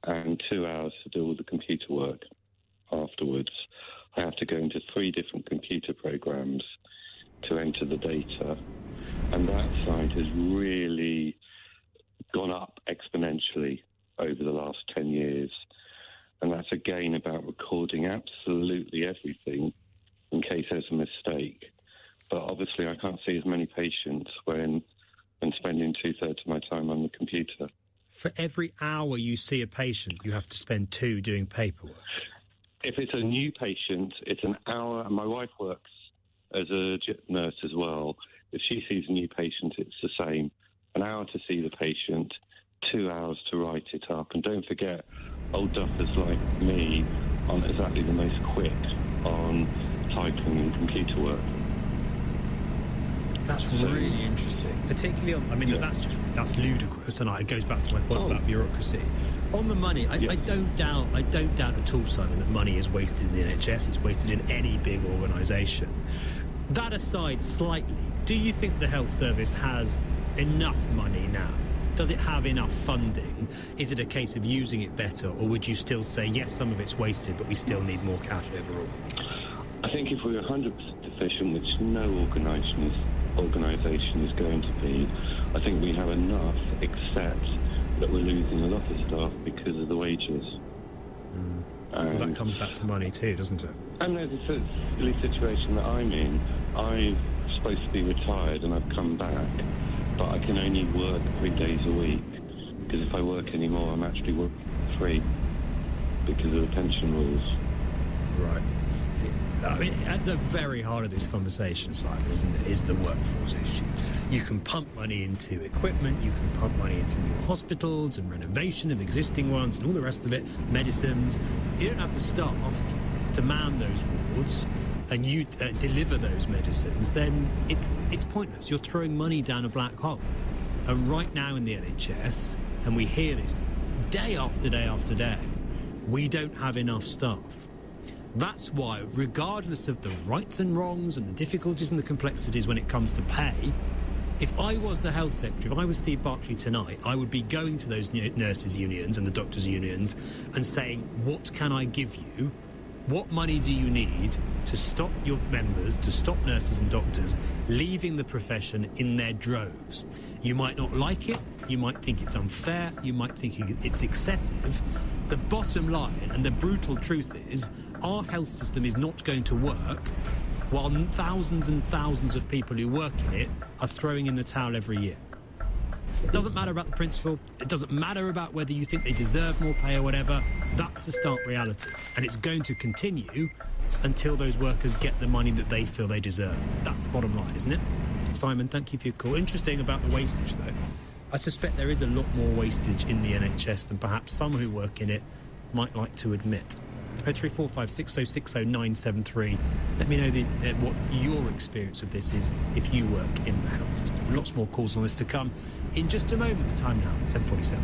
and 2 hours to do all the computer work afterwards. I have to go into 3 different computer programs to enter the data, and that side has really gone up exponentially over the last 10 years. And that's again about recording absolutely everything in case there's a mistake. But obviously I can't see as many patients when spending 2/3 of my time on the computer. For every hour you see a patient, you have to spend 2 doing paperwork? If it's a new patient, it's an hour, and my wife works as a nurse as well. If she sees a new patient, it's the same. An hour to see the patient, 2 hours to write it up. And don't forget, old duffers like me aren't exactly the most quick on typing and computer work. That's really interesting, particularly on, I mean, that's ludicrous, and it goes back to my point about bureaucracy. On the money, I don't doubt at all, Simon, that money is wasted in the NHS, it's wasted in any big organisation. That aside slightly, do you think the health service has enough money now? Does it have enough funding? Is it a case of using it better, or would you still say, yes, some of it's wasted, but we still need more cash overall? I think if we're 100% efficient, which no organisation is going to be, I think we have enough, except that we're losing a lot of staff because of the wages. Well, that comes back to money too, doesn't it? And there's a silly situation that I'm in. I'm supposed to be retired and I've come back, but I can only work 3 days a week, because if I work anymore, I'm actually working free because of the pension rules. Right. I mean, at the very heart of this conversation, Simon, isn't it, is the workforce issue. You can pump money into equipment, you can pump money into new hospitals and renovation of existing ones and all the rest of it, medicines. If you don't have the staff to man those wards and you deliver those medicines, then it's pointless. You're throwing money down a black hole. And right now in the NHS, and we hear this day after day after day, we don't have enough staff. That's why, regardless of the rights and wrongs and the difficulties and the complexities when it comes to pay, if I was the health secretary, if I was Steve Barclay tonight, I would be going to those nurses' unions and the doctors' unions and saying, what can I give you? What money do you need to stop your members, to stop nurses and doctors leaving the profession in their droves? You might not like it, you might think it's unfair, you might think it's excessive. The bottom line and the brutal truth is our health system is not going to work while thousands and thousands of people who work in it are throwing in the towel every year. It doesn't matter about the principle. It doesn't matter about whether you think they deserve more pay or whatever. That's the stark reality. And it's going to continue until those workers get the money that they feel they deserve. That's the bottom line, isn't it? Simon, thank you for your call. Interesting about the wastage, though. I suspect there is a lot more wastage in the NHS than perhaps some who work in it might like to admit. 0345 6060 973. Let me know what your experience of this is if you work in the health system. Lots more calls on this to come in just a moment. The time now, 7:47.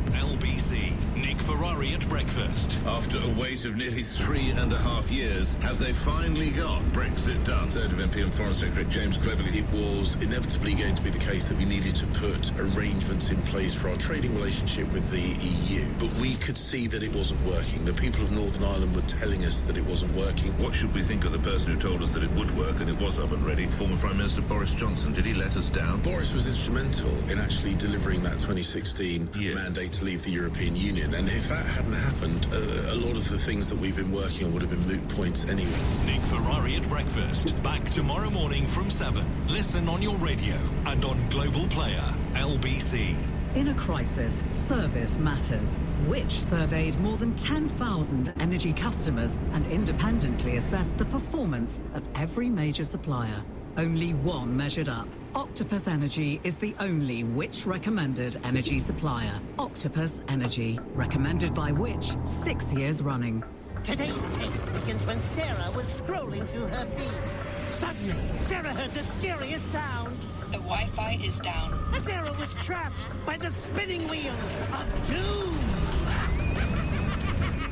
LBC, Nick Ferrari at breakfast. After a wait of nearly 3.5 years, have they finally got Brexit done? Third of MP and Foreign Secretary James Cleverly. It was inevitably going to be the case that we needed to put arrangements in place for our trading relationship with the EU. But we could see that it wasn't working. The people of Northern Ireland were telling us that it wasn't working. What should we think of the person who told us that it would work and it was oven ready? Former Prime Minister Boris Johnson. Did he let us down? Boris was instrumental in actually delivering that 2016 mandate to leave the European Union. And if that hadn't happened, a lot of the things that we've been working on would have been moot points anyway. Nick Ferrari at breakfast. Back tomorrow morning from 7. Listen on your radio and on Global Player. LBC. In a crisis, service matters. Which surveyed more than 10,000 energy customers and independently assessed the performance of every major supplier. Only one measured up. Octopus Energy is the only Which recommended energy supplier. Octopus Energy, recommended by Which 6 years running. Today's tale begins when Sarah was scrolling through her feed. Suddenly, Sarah heard the scariest sound. The Wi-Fi is down. Sarah was trapped by the spinning wheel of doom.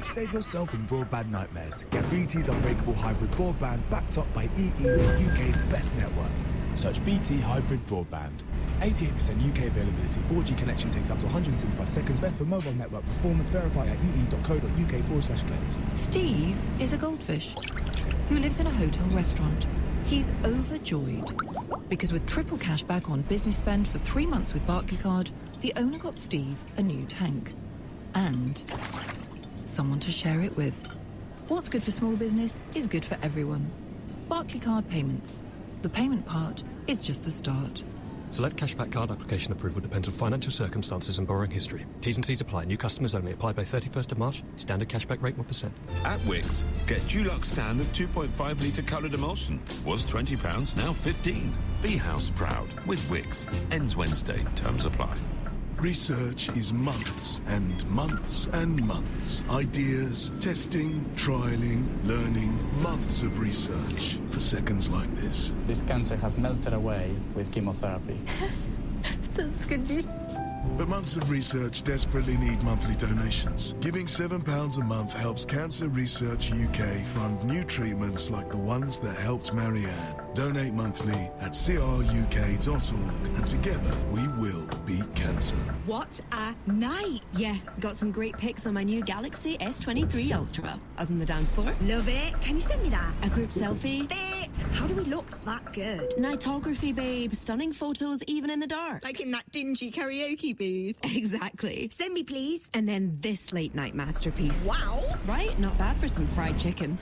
Save yourself from broadband nightmares. Get BT's unbreakable hybrid broadband backed up by EE, the UK's best network. Search BT Hybrid Broadband. 88% UK availability. 4G connection takes up to 175 seconds. Best for mobile network performance. Verify at ee.co.uk/claims. Steve is a goldfish who lives in a hotel restaurant. He's overjoyed because with triple cash back on business spend for 3 months with Barclaycard, the owner got Steve a new tank and someone to share it with. What's good for small business is good for everyone. Barclaycard Payments. The payment part is just the start. Select cashback card application approval depends on financial circumstances and borrowing history. T's and C's apply. New customers only. Apply by 31st of March. Standard cashback rate 1%. At Wickes, get Dulux standard 2.5 litre coloured emulsion. Was £20, now 15. Be house proud with Wickes. Ends Wednesday. Terms apply. Research is months and months and months. Ideas, testing, trialling, learning, months of research for seconds like this. This cancer has melted away with chemotherapy. That's good news. But months of research desperately need monthly donations. Giving £7 a month helps Cancer Research UK fund new treatments like the ones that helped Marianne. Donate monthly at cruk.org, and together we will beat cancer. What a night! Yeah, got some great pics on my new Galaxy S23 Ultra. I was on the dance floor. Love it. Can you send me that? A group selfie. Fit! How do we look that good? Nightography, babe. Stunning photos even in the dark. Like in that dingy karaoke booth. Exactly. Send me, please. And then this late night masterpiece. Wow! Right? Not bad for some fried chicken.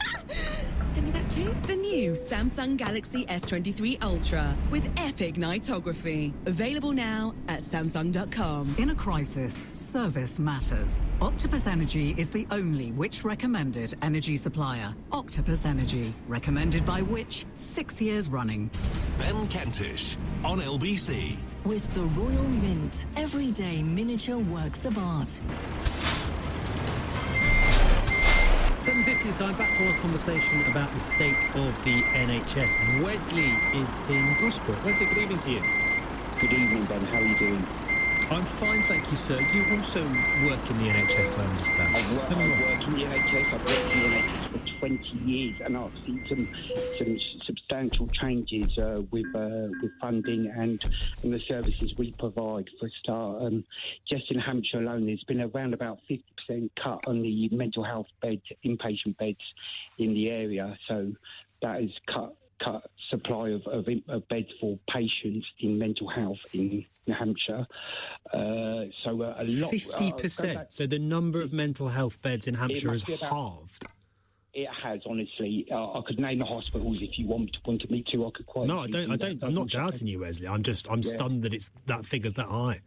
Send me that too. The new Samsung Galaxy S23 Ultra with epic nightography. Available now at Samsung.com. In a crisis, service matters. Octopus Energy is the only Which recommended energy supplier. Octopus Energy, recommended by Which 6 years running. Ben Kentish on LBC. With the Royal Mint, everyday miniature works of art. 7:50 time, back to our conversation about the state of the NHS. Wesley is in Gosport. Wesley, good evening to you. Good evening, Ben. How are you doing? I'm fine, thank you, sir. You also work in the NHS, I understand. I work in the NHS. I've worked in the NHS for 20 years, and I've seen some substantial changes with funding and the services we provide. For a start, just in Hampshire alone, there's been around about 50% cut on the mental health beds, inpatient beds in the area. So that has cut supply of beds for patients in mental health in Hampshire. So a lot. 50%. So the number of mental health beds in Hampshire has halved. It has, honestly. I could name the hospitals if you wanted me to. I could quite. No, I don't. I'm not doubting you, Wesley. I'm stunned that that figure's that high.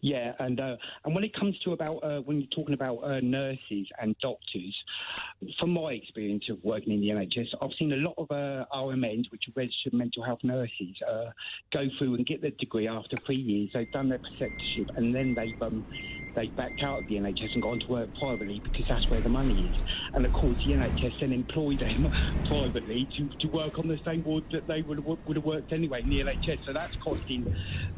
Yeah, and when it comes to when you're talking about nurses and doctors, from my experience of working in the NHS, I've seen a lot of RMNs, which are registered mental health nurses, go through and get their degree after 3 years. They've done their preceptorship, and then they've backed out of the NHS and gone to work privately because that's where the money is. And of course, the NHS then employ them privately to work on the same ward that they would have worked anyway in the NHS. So that's costing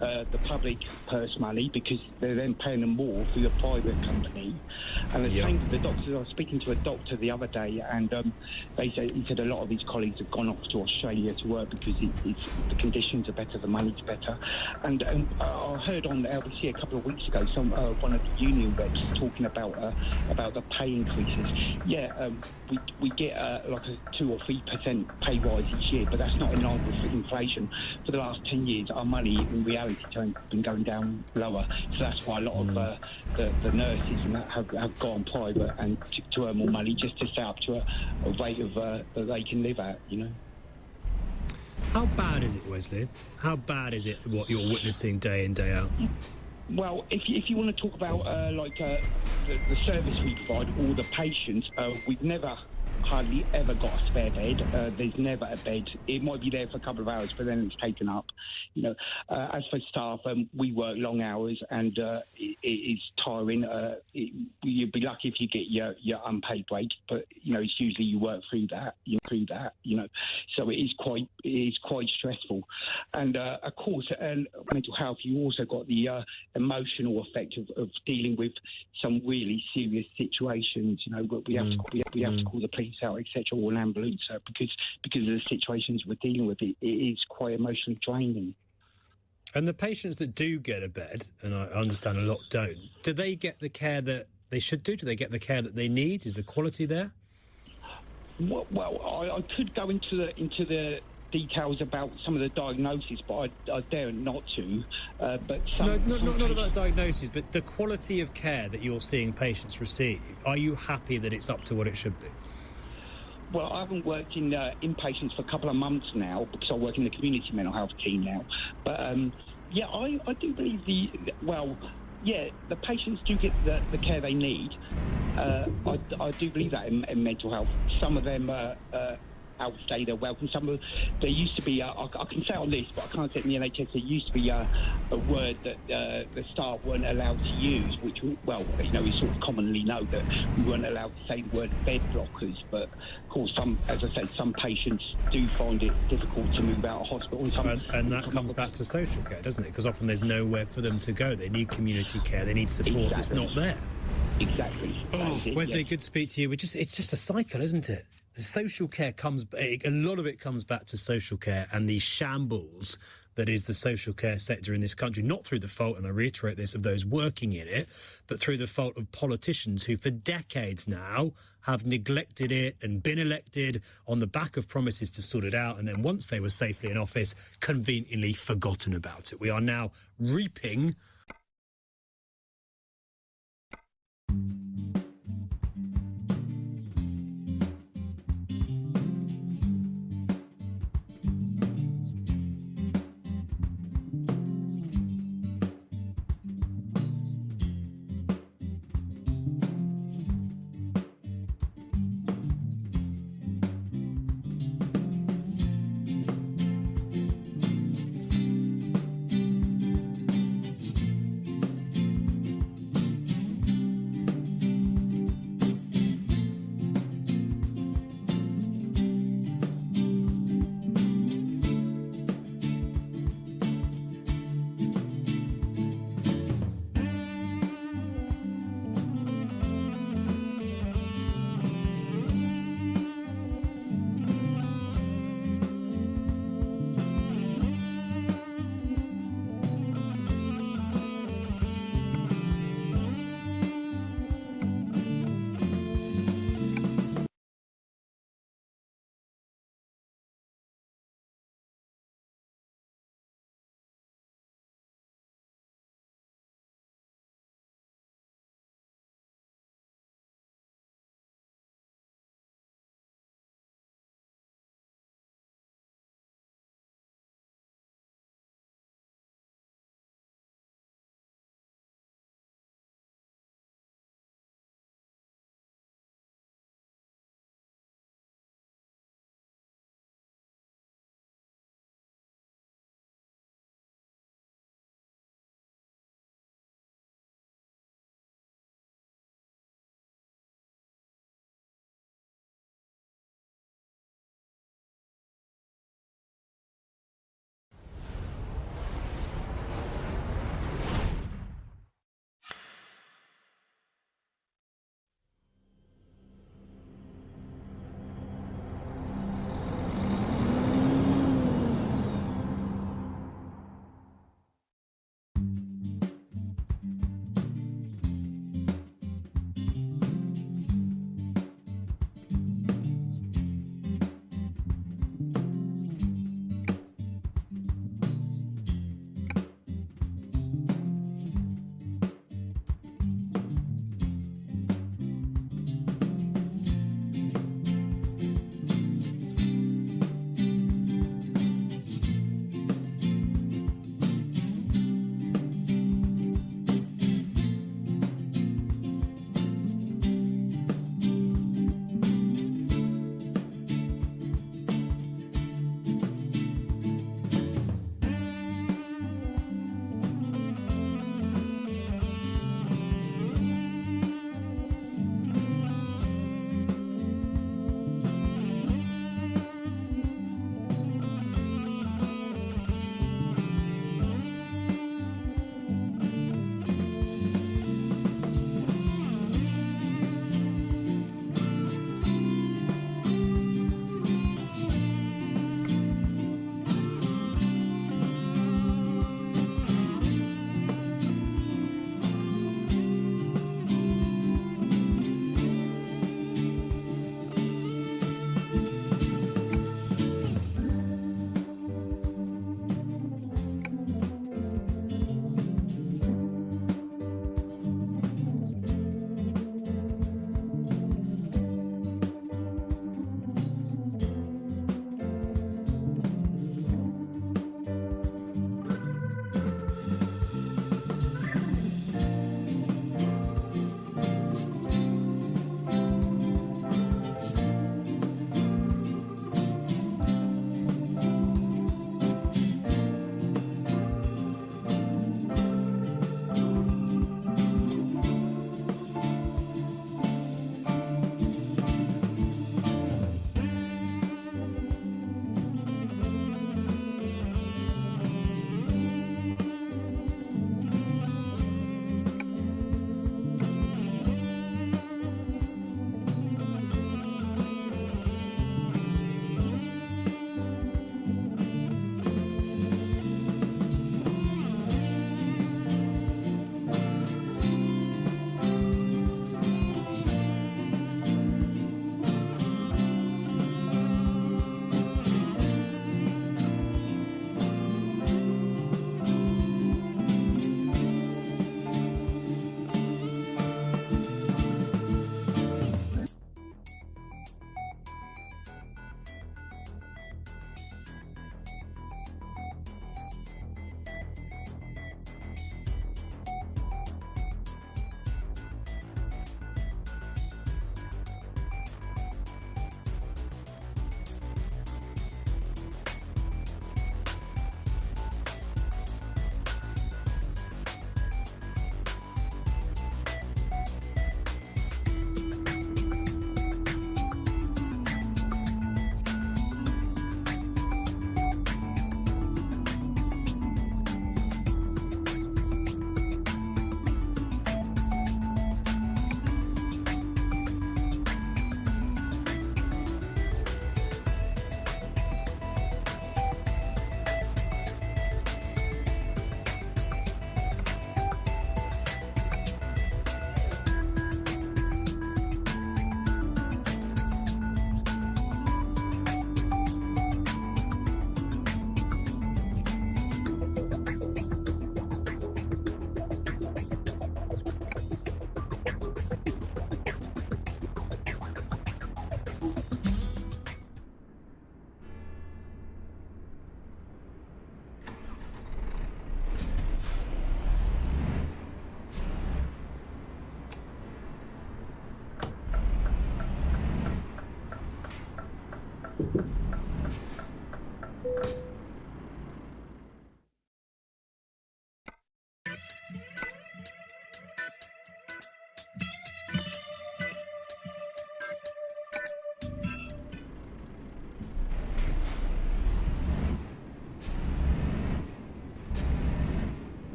the public purse money, because they're then paying them more through the private company. And the same with the doctors. I was speaking to a doctor the other day, and he said a lot of his colleagues have gone off to Australia to work because the conditions are better, the money's better. And I heard on the LBC a couple of weeks ago one of the union reps talking about the pay increases. Yeah, we get like a 2 or 3% pay rise each year, but that's not in line with inflation. For the last 10 years, our money in reality terms has been going down lower. So that's why a lot of the nurses and that have gone private and to earn more money, just to stay up to a rate of that they can live at, you know. How bad is it, Wesley? How bad is it what you're witnessing day in, day out? Well, if you want to talk about the service we provide or the patients, we've never hardly ever got a spare bed. There's never a bed. It might be there for a couple of hours, but then it's taken up. You know, as for staff, we work long hours, and it is tiring. You'd be lucky if you get your unpaid break, but you know it's usually you work through that. You know, so it is quite stressful. And of course, mental health. You also got the emotional effect of dealing with some really serious situations. You know, we have to call the police out, etc., or an ambulance, because of the situations we're dealing with. It is quite emotionally draining. And the patients that do get a bed, and I understand a lot don't, do they get the care that they should do? Do they get the care that they need? Is the quality there? Well, I could go into the details about some of the diagnoses, but I dare not to. But not about diagnoses, but the quality of care that you're seeing patients receive. Are you happy that it's up to what it should be? Well, I haven't worked in inpatients for a couple of months now because I work in the community mental health team now. But yeah, I do believe the patients do get the care they need. I do believe that in mental health. Some of them outstay their welcome. There used to be, I can say on this, but I can't say it in the NHS, there used to be a word that the staff weren't allowed to use, which, well, you know, we sort of commonly know that we weren't allowed to say the word bed blockers, but of course, as I said, some patients do find it difficult to move out of hospital. And that comes back to social care, doesn't it? Because often there's nowhere for them to go. They need community care, they need support that's not there. Exactly. Oh, Wesley, good to speak to you. It's just a cycle, isn't it? The social care a lot of it comes back to social care and the shambles that is the social care sector in this country, not through the fault, and I reiterate this, of those working in it, but through the fault of politicians who for decades now have neglected it and been elected on the back of promises to sort it out, and then once they were safely in office, conveniently forgotten about it. We are now reaping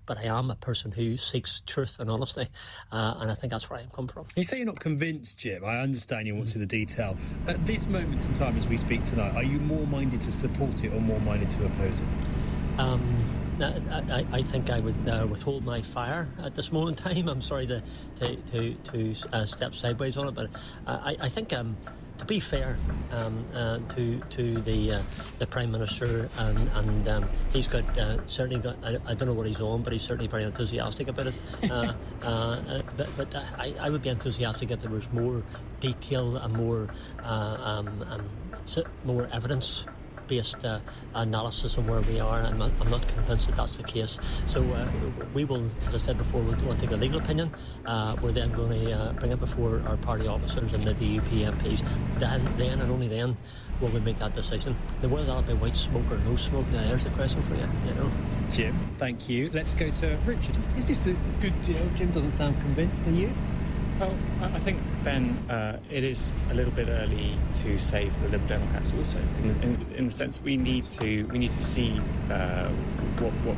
but I am a person who seeks truth and honesty, and I think that's where I come from. You say you're not convinced, Jim. I understand you want to the detail. At this moment in time, as we speak tonight, are you more minded to support it or more minded to oppose it? I think I would withhold my fire at this moment in time. I'm sorry to step sideways on it, but I think to be fair to the Prime Minister, and he's got certainly got, I don't know what he's on, but he's certainly very enthusiastic about it. But I would be enthusiastic if there was more detail and more evidence based analysis on where we are. I'm not convinced that that's the case. So we will, as I said before, we'll take a legal opinion. We're then going to bring it before our party officers and the DUP MPs. Then and only then will we make that decision. Now, whether that'll be white smoke or no smoke, now there's the question for you. Jim, thank you. Let's go to Richard. Is this a good deal? Jim doesn't sound convinced. Are you? Well, I think, Ben, it is a little bit early to say for the Liberal Democrats also, in the sense we need to see what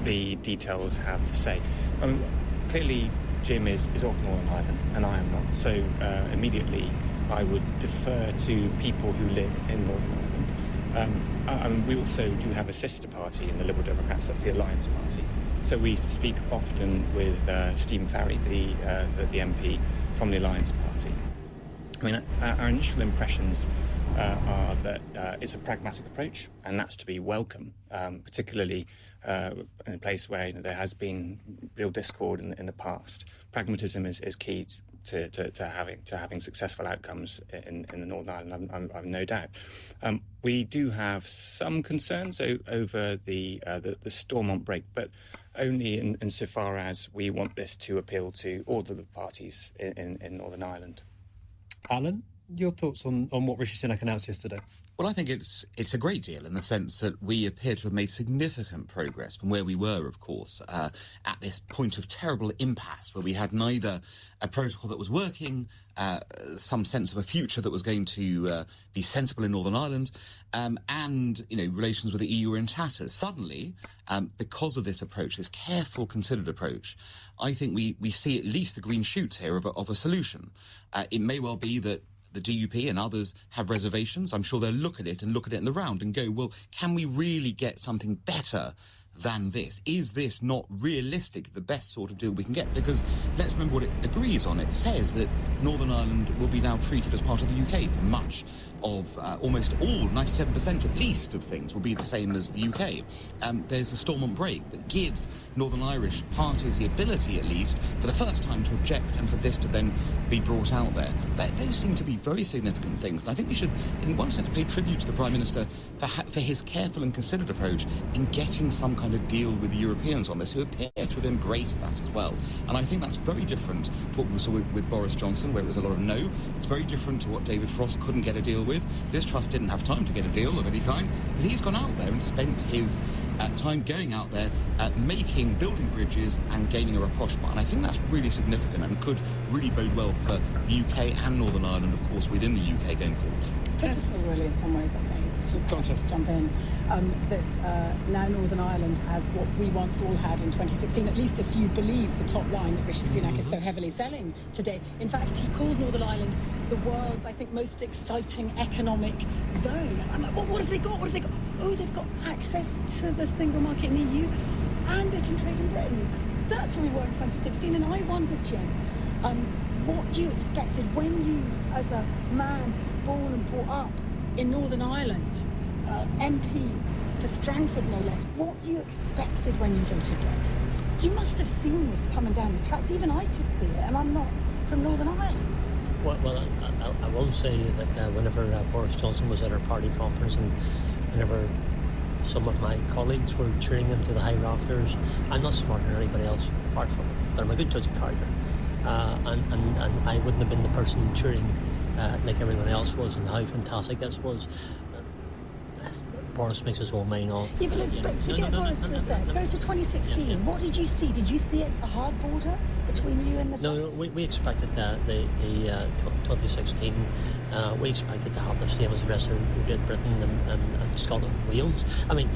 the details have to say. I mean, clearly Jim is off Northern Ireland and I am not, so immediately I would defer to people who live in Northern Ireland. We also do have a sister party in the Liberal Democrats, that's the Alliance Party. So we speak often with Stephen Farry, the MP from the Alliance Party. I mean, our initial impressions are that it's a pragmatic approach, and that's to be welcome, particularly in a place where there has been real discord in the past. Pragmatism is key to having successful outcomes in the Northern Ireland. I've no doubt. We do have some concerns over the Stormont break, but only insofar as we want this to appeal to all of the parties in Northern Ireland. Alan, your thoughts on what Rishi Sunak announced yesterday? Well, I think it's a great deal in the sense that we appear to have made significant progress from where we were, of course, at this point of terrible impasse where we had neither a protocol that was working, some sense of a future that was going to be sensible in Northern Ireland, and, relations with the EU were in tatters. Suddenly, because of this approach, this careful, considered approach, I think we see at least the green shoots here of a solution. It may well be that the DUP and others have reservations. I'm sure they'll look at it in the round and go, well, can we really get something better than this? Is this not realistic, the best sort of deal we can get? Because let's remember what it agrees on. It says that Northern Ireland will be now treated as part of the UK for much of almost all, 97% at least of things will be the same as the UK. There's a Stormont break that gives Northern Irish parties the ability, at least, for the first time to object and for this to then be brought out there. Those seem to be very significant things. And I think we should, in one sense, pay tribute to the Prime Minister for his careful and considered approach in getting some kind of deal with the Europeans on this, who appear to have embraced that as well. And I think that's very different to what we saw with Boris Johnson, where it was a lot of no. It's very different to what David Frost couldn't get a deal with. Liz Truss didn't have time to get a deal of any kind, but he's gone out there and spent his time going out there, building bridges and gaining a rapprochement. And I think that's really significant and could really bode well for the UK and Northern Ireland, of course, within the UK going forward. It's pitiful, really, in some ways, I think, if you can just jump in, that now Northern Ireland has what we once all had in 2016, at least if you believe the top line that Rishi Sunak is so heavily selling today. In fact, he called Northern Ireland the world's, I think, most exciting economic zone. And I'm like, what have they got? What have they got? Oh, they've got access to the single market in the EU, and they can trade in Britain. That's where we were in 2016. And I wonder, Jim, what you expected when you, as a man born and brought up in Northern Ireland, MP for Strangford no less, what you expected when you voted Brexit. You must have seen this coming down the tracks. Even I could see it, and I'm not from Northern Ireland. Well, I will say that whenever Boris Johnson was at our party conference, and whenever some of my colleagues were cheering him to the high rafters, I'm not smarter than anybody else, far from it, but I'm a good judge of character. And I wouldn't have been the person cheering like everyone else was, and how fantastic this was. Boris makes his whole mind on. Yeah, but let's forget Boris for a sec. Go to 2016. Yeah. What did you see? Did you see a hard border between you and the No, we expected the 2016. We expected to have the same as the rest of Great Britain, and Scotland and Wales. I mean,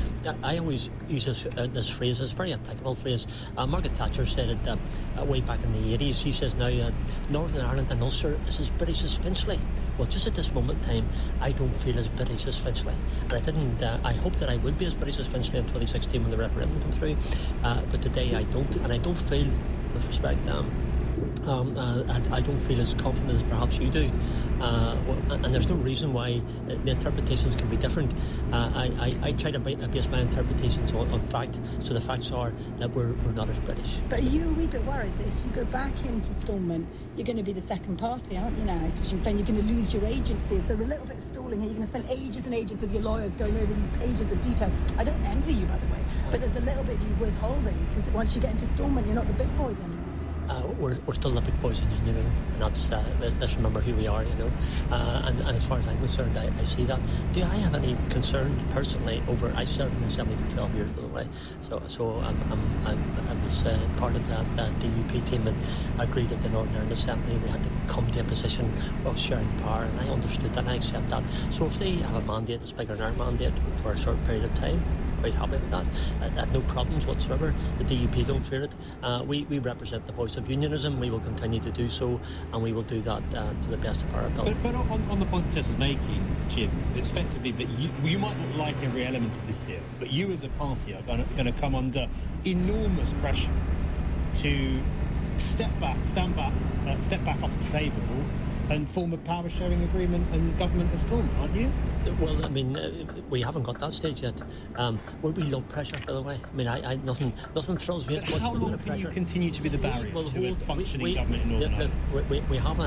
I always use this phrase, it's a very applicable phrase. Margaret Thatcher said it way back in the 80s. She says now, Northern Ireland and Ulster is as British as Finchley. Well, just at this moment in time, I don't feel as British as Finchley. And I hope that I would be as British as Finchley in 2016 when the referendum came through. But today I don't, and I don't feel, with respect, I don't feel as confident as perhaps you do. And there's no reason why the interpretations can be different. I try to base my interpretations on fact, so the facts are that we're not as British. But are you a wee bit worried that if you go back into Stormont, you're going to be the second party, aren't you now, to Sinn Féin? You're going to lose your agency. So a little bit of stalling here. You're going to spend ages and ages with your lawyers going over these pages of detail. I don't envy you, by the way, but there's a little bit you withholding, because once you get into Stormont, you're not the big boys anymore. We're still the big boys in unionism, and let's remember who we are, you know. And as far as I'm concerned, I see that. Do I have any concerns personally over? I served in the Assembly for 12 years, by the way. So I was part of that DUP team, and agreed at the Northern Ireland Assembly we had to come to a position of sharing power, and I understood that and I accept that. So if they have a mandate that's bigger than our mandate for a short period of time, quite happy with that. I have no problems whatsoever. The DUP don't fear it. We represent the voice of unionism. We will continue to do so, and we will do that to the best of our ability. But on the point Tessa's making, Jim, it's effectively that you might not like every element of this deal, but you as a party are going to come under enormous pressure to step back off the table and form a power-sharing agreement and government as Stormont, aren't you? Well, I mean, we haven't got that stage yet. We love pressure, by the way. I mean, nothing thrills me as much. How long can you continue to be the barrier to a functioning government in Northern Ireland? We have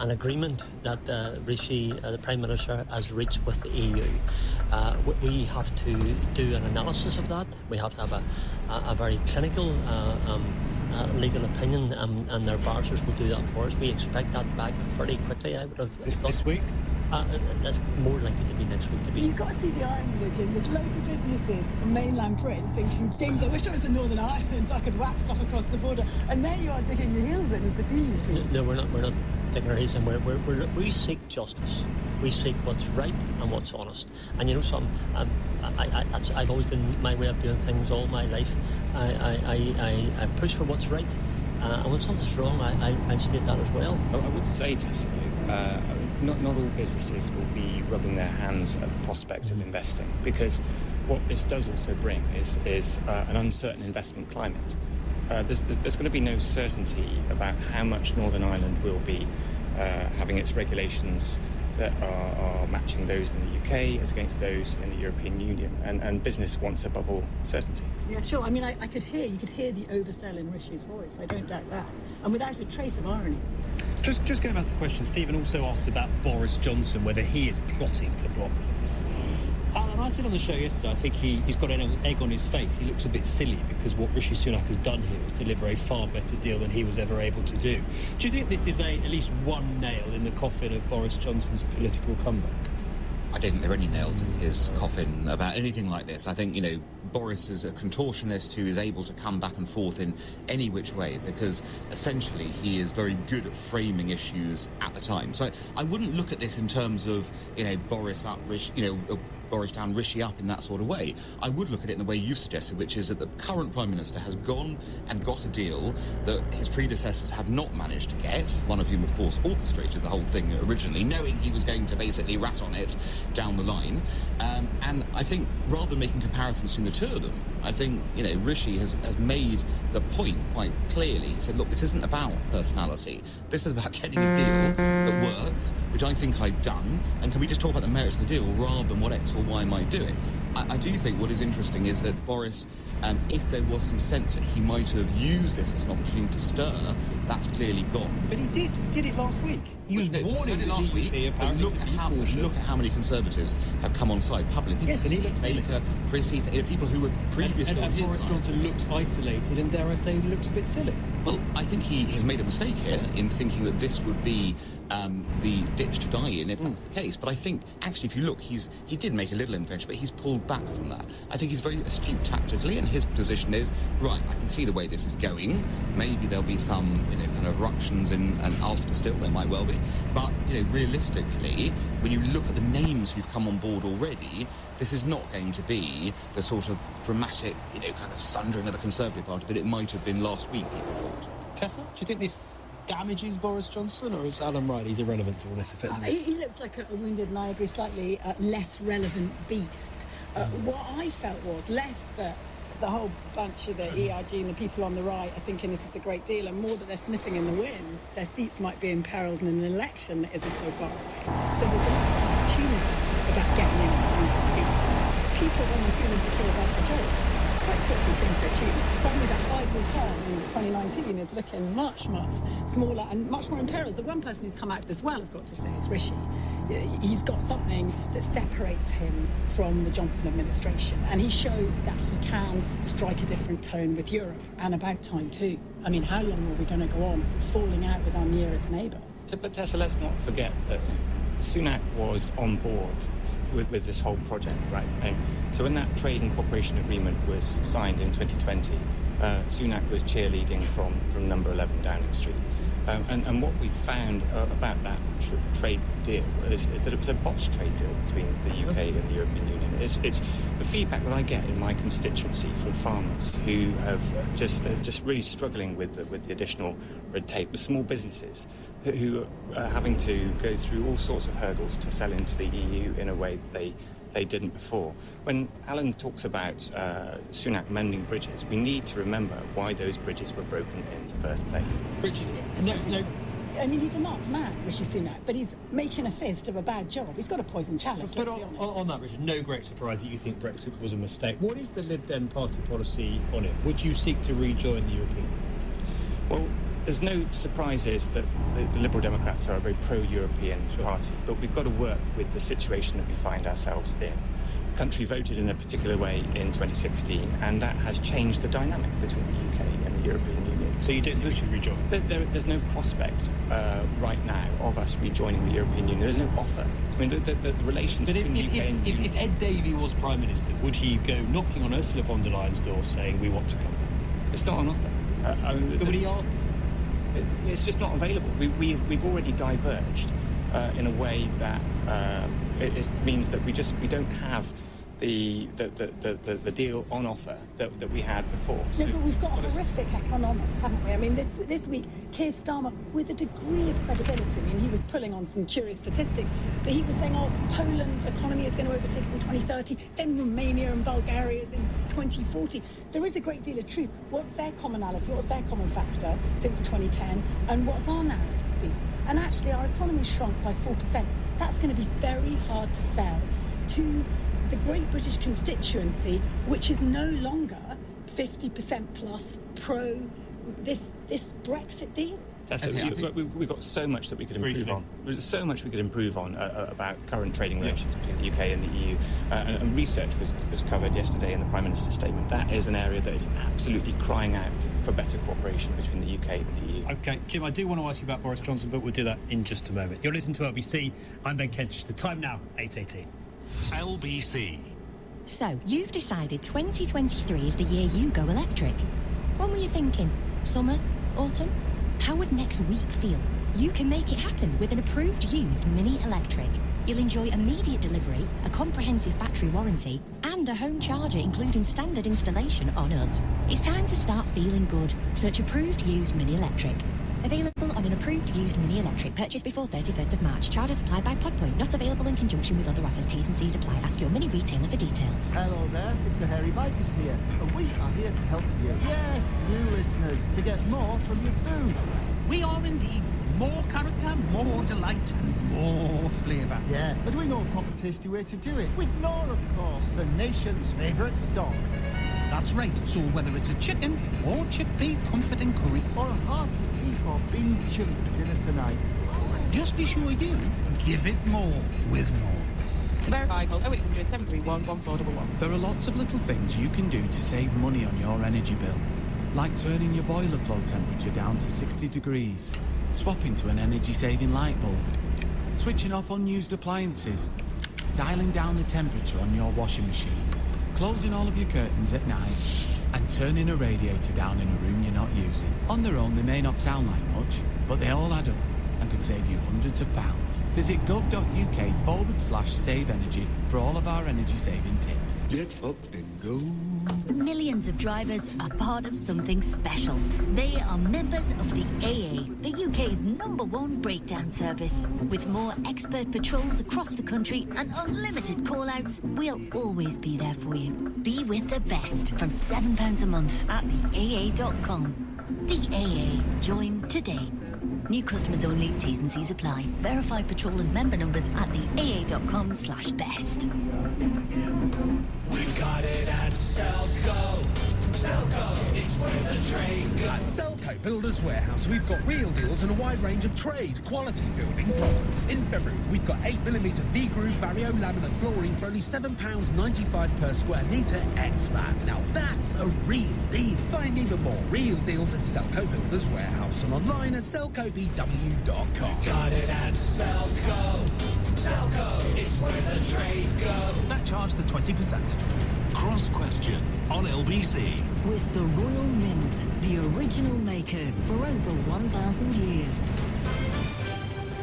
an agreement that Rishi, the Prime Minister, has reached with the EU. We have to do an analysis of that. We have to have a very clinical legal opinion, and their barristers will do that for us. We expect that back fairly quickly. I would have this week. That's more likely to be next week. You've got to see the irony, though, Jim. There's loads of businesses on mainland Britain thinking, James, I wish I was in Northern Ireland so I could whack stuff across the border. And there you are digging your heels in as the DUP. No, we're not digging our heels in. We seek justice. We seek what's right and what's honest. And you know something, I've always been my way of doing things all my life. I push for what's right. And when something's wrong, I state that as well. I would say, Tessa, not all businesses will be rubbing their hands at the prospect of investing, because what this does also bring is an uncertain investment climate. There's going to be no certainty about how much Northern Ireland will be having its regulations that are matching those in the UK as against those in the European Union, and business wants above all certainty. Yeah, sure. I mean, you could hear the oversell in Rishi's voice. I don't doubt that, and without a trace of irony. Just going back to the question, Stephen also asked about Boris Johnson, whether he is plotting to block this. And I said on the show yesterday, I think he's got an egg on his face. He looks a bit silly because what Rishi Sunak has done here is deliver a far better deal than he was ever able to do. Do you think this is at least one nail in the coffin of Boris Johnson's political comeback? I don't think there are any nails in his coffin about anything like this. I think, Boris is a contortionist who is able to come back and forth in any which way, because essentially he is very good at framing issues at the time. So I wouldn't look at this in terms of, Boris up, Boris down, Rishi up in that sort of way. I would look at it in the way you've suggested, which is that the current Prime Minister has gone and got a deal that his predecessors have not managed to get, one of whom, of course, orchestrated the whole thing originally, knowing he was going to basically rat on it down the line. And I think, rather than making comparisons between the two of them, I think, Rishi has made the point quite clearly. He said, look, this isn't about personality. This is about getting a deal that works, which I think I've done, and can we just talk about the merits of the deal rather than what X or Y might do it? I do think what is interesting is that Boris, if there was some sense that he might have used this as an opportunity to stir, that's clearly gone. But he did it last week. He was warning the last DUP week. apparently Look at how many Conservatives have come on side publicly. Yes, and he looks Baker, Chrissy, people who were previously on his Boris side. Johnson looks isolated, and dare I say, looks a bit silly. Well, I think he has made a mistake here in thinking that this would be the ditch to die in if that's the case. But I think, actually, if you look, he did make a little impression, but he's pulled back from that. I think he's very astute tactically, and his position is, right, I can see the way this is going. Maybe there'll be some, kind of ructions in Ulster still, there might well be. But, realistically, when you look at the names who've come on board already, this is not going to be the sort of dramatic, kind of sundering of the Conservative Party that it might have been last week, people thought. Tessa, do you think this damages Boris Johnson, or is Alan right? He's irrelevant to all this, effectively. He looks like a wounded, and I agree, slightly less relevant beast. What I felt was less that the whole bunch of the ERG and the people on the right are thinking this is a great deal, and more that they're sniffing in the wind. Their seats might be imperilled in an election that isn't so far away. So there's a lot of opportunity about getting in on this deal. People, when they feel insecure about their jobs, quite quickly change their tune. Suddenly that high return in 2019 is looking much, much smaller and much more imperiled. The one person who's come out of this well, I've got to say, is Rishi. He's got something that separates him from the Johnson administration, and he shows that he can strike a different tone with Europe, and about time too. I mean, how long are we going to go on falling out with our nearest neighbours? But Tessa, let's not forget that Sunak was on board with this whole project, right? And so when that trade and cooperation agreement was signed in 2020, Sunak was cheerleading from number 11 Downing Street. And what we found about that trade deal is that it was a botched trade deal between the UK and the European Union. It's the feedback that I get in my constituency from farmers who have just really struggling with the additional red tape, the small businesses who are having to go through all sorts of hurdles to sell into the EU in a way that they didn't before. When Alan talks about Sunak mending bridges, we need to remember why those bridges were broken in the first place. Richard, I mean, he's a marked man, Rishi Sunak, but he's making a fist of a bad job. He's got a poison chalice. But on that, Richard, no great surprise that you think Brexit was a mistake. What is the Lib Dem party policy on it? Would you seek to rejoin the European Union? Well, there's no surprises that the Liberal Democrats are a very pro-European party, but we've got to work with the situation that we find ourselves in. The country voted in a particular way in 2016, and that has changed the dynamic between the UK and the European Union. So you don't think we should rejoin? There's no prospect right now of us rejoining the European Union. There's no offer. I mean, the relations between the UK and the EU... If Ed Davey was Prime Minister, would he go knocking on Ursula von der Leyen's door saying, we want to come? It's not an offer. But would he ask? It's just not available. We've already diverged in a way that it means that we don't have the deal on offer that we had before. No, but we've got horrific economics, haven't we? I mean, this week, Keir Starmer, with a degree of credibility, I mean, he was pulling on some curious statistics, but he was saying, Poland's economy is going to overtake us in 2030, then Romania and Bulgaria's in 2040. There is a great deal of truth. What's their commonality? What's their common factor since 2010? And what's our narrative been? And actually, our economy shrunk by 4%. That's going to be very hard to sell to the great British constituency, which is no longer 50% plus pro this Brexit deal. We've got so much that we could improve on. There's so much we could improve on about current trading relations between the UK and the EU. And research was covered yesterday in the Prime Minister's statement. That is an area that is absolutely crying out for better cooperation between the UK and the EU. OK, Jim, I do want to ask you about Boris Johnson, but we'll do that in just a moment. You're listening to LBC. I'm Ben Kentish. The time now, 8:18. LBC. So, you've decided 2023 is the year you go electric. When were you thinking? Summer? Autumn? How would next week feel? You can make it happen with an approved used Mini Electric. You'll enjoy immediate delivery, a comprehensive battery warranty, and a home charger including standard installation on us. It's time to start feeling good. Search approved used Mini Electric. Available on an approved used Mini Electric purchased before 31st of March. Charger supplied by Podpoint. Not available in conjunction with other offers. T's and C's apply. Ask your Mini retailer for details. Hello there, it's the Hairy Bikers here, and we are here to help you. Yes, you listeners, to get more from your food. We are indeed more character, more delight, and more flavour. Yeah, but we know a proper tasty way to do it. With Knorr, of course, the nation's favourite stock. That's right, so whether it's a chicken or chickpea comforting curry, or a hearty beef or bean chili for dinner tonight, just be sure you give it more with Knorr. To verify, call 0800 731 1411. There are lots of little things you can do to save money on your energy bill. Like turning your boiler flow temperature down to 60 degrees, swapping to an energy-saving light bulb, switching off unused appliances, dialing down the temperature on your washing machine. closing all of your curtains at night, and turning a radiator down in a room you're not using. On their own, they may not sound like much, but they all add up and could save you hundreds of pounds. Visit gov.uk/save energy for all of our energy saving tips. Get up and go. Millions of drivers are part of something special. They are members of the AA, the UK's #1 breakdown service. With more expert patrols across the country and unlimited call-outs, we'll always be there for you. Be with the best from £7 a month at theaa.com. The AA. Join today. New customers only. T's and C's apply. Verify patrol and member numbers at theaa.com/best. We got it at Selco. Selco, it's where the trade goes. At Selco Builders Warehouse, we've got real deals and a wide range of trade quality building products. In February, we've got 8mm V-groove Vario laminate flooring for only £7.95 per square metre ex-VAT. Now that's a real deal. Find even more real deals at Selco Builders Warehouse and online at selcobw.com. Got it at Selco. Selco, it's where the trade goes. That charged the 20%. Cross Question on LBC. With the Royal Mint, the original maker for over 1,000 years.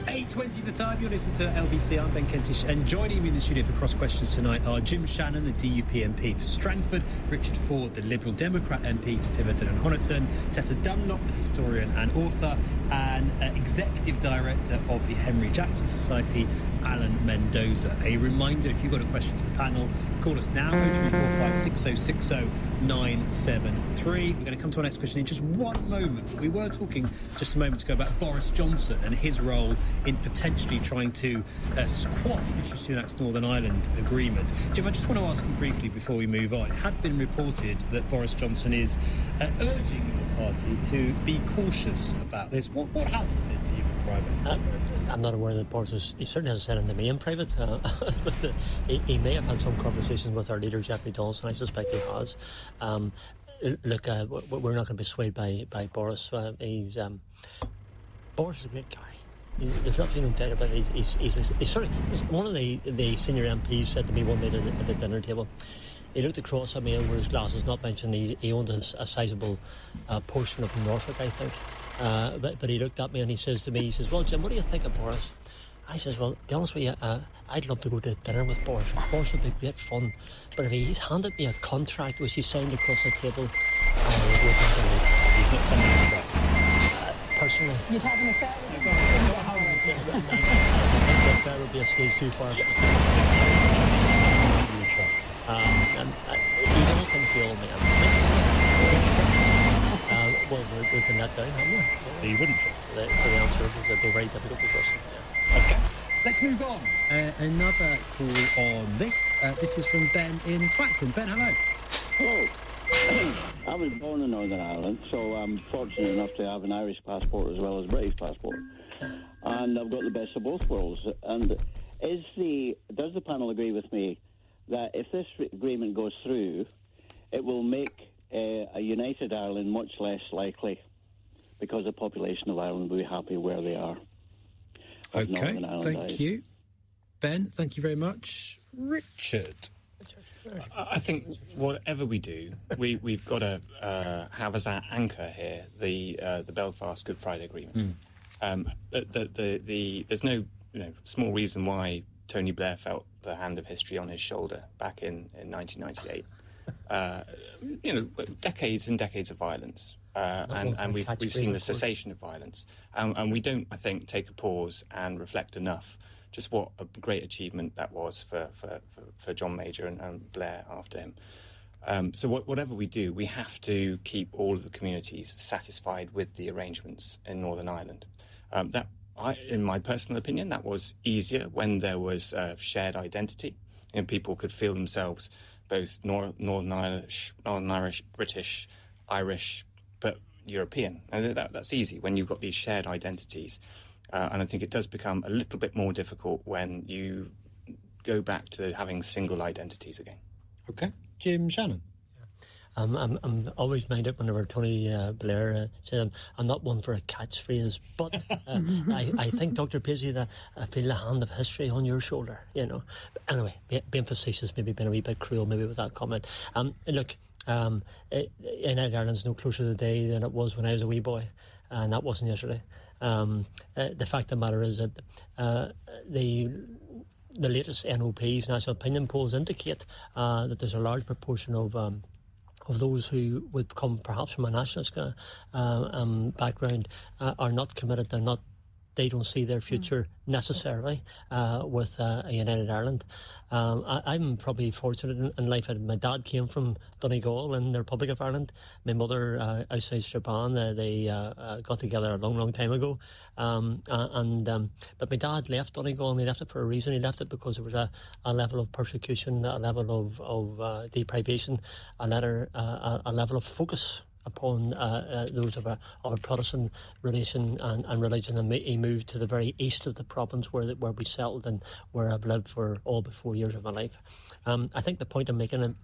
8:20 the time. You're listening to LBC. I'm Ben Kentish, and joining me in the studio for Cross Questions tonight are Jim Shannon, the DUP MP for Strangford, Richard Ford, the Liberal Democrat MP for Tiverton and Honiton, Tessa Dunlop, the historian and author, and Executive Director of the Henry Jackson Society, Alan Mendoza. A reminder, if you've got a question for the panel, call us now, 0345 6060 973. We're going to come to our next question in just one moment. We were talking just a moment ago about Boris Johnson and his role in potentially trying to squash Rishi Sunak's Northern Ireland agreement. Jim, I just want to ask you briefly before we move on. It had been reported that Boris Johnson is urging your party to be cautious about this. What has he said to you in private? I'm not aware that Boris he certainly hasn't said it to me in private, but he may have had some conversations with our leader, Jeffrey Dawson. I suspect he has. Look, we're not going to be swayed by Boris. Boris is a great guy. There's absolutely no doubt about it. He's sort of one of the senior MPs said to me one night at the dinner table. He looked across at me over his glasses, not mentioned he owned a sizable portion of Norfolk, I think. But he looked at me and he says to me, he says, "Well, Jim, what do you think of Boris?" I says, "Well, to be honest with you, I'd love to go to dinner with Boris. Boris would be great fun. But if he's handed me a contract which he signed across the table, he's not someone I trust. Personally." You'd have an affair with him? The affair would be a stage too far. You trust. And he's all things to all men. Well, we've been let down, haven't we? So you wouldn't trust it? So the answer is it'd be very difficult for us. Yeah. Okay, let's move on. Another call on this. This is from Ben in Clacton. Ben, hello. Hello. I was born in Northern Ireland, so I'm fortunate enough to have an Irish passport as well as a British passport. And I've got the best of both worlds. And does the panel agree with me that if this agreement goes through, it will make a united Ireland much less likely, because the population of Ireland will be happy where they are? Okay, thank you. Ben, thank you very much. Richard? I think whatever we do, we've got to have as our anchor here the Belfast Good Friday Agreement. There's no small reason why Tony Blair felt the hand of history on his shoulder back in 1998. Decades and decades of violence, and we've seen the cessation of violence, and we don't, I think, take a pause and reflect enough just what a great achievement that was for John Major and Blair after him. So whatever we do, we have to keep all of the communities satisfied with the arrangements in Northern Ireland. In my personal opinion, that was easier when there was shared identity, and people could feel themselves both Northern Irish, British, Irish, but European. And that's easy when you've got these shared identities. And I think it does become a little bit more difficult when you go back to having single identities again. Okay. Jim Shannon? I'm always minded whenever Tony Blair said I'm not one for a catchphrase, but I think, Dr. Paisley, that I feel the hand of history on your shoulder, you know. Anyway, being facetious, maybe being a wee bit cruel, maybe with that comment. Look, United Ireland's no closer to the day than it was when I was a wee boy, and that wasn't yesterday. The fact of the matter is that the latest NOPs, national opinion polls, indicate that there's a large proportion of those who would come perhaps from a nationalist background are not committed. They don't see their future necessarily with a United Ireland. I'm probably fortunate in life. My dad came from Donegal in the Republic of Ireland. My mother outside Strabane. They got together a long, long time ago. But my dad left Donegal, and he left it for a reason. He left it because there was a level of persecution, a level of deprivation, a level of focus upon those of a Protestant relation and religion, and he moved to the very east of the province where we settled and where I've lived for all but 4 years of my life. I think the point I'm making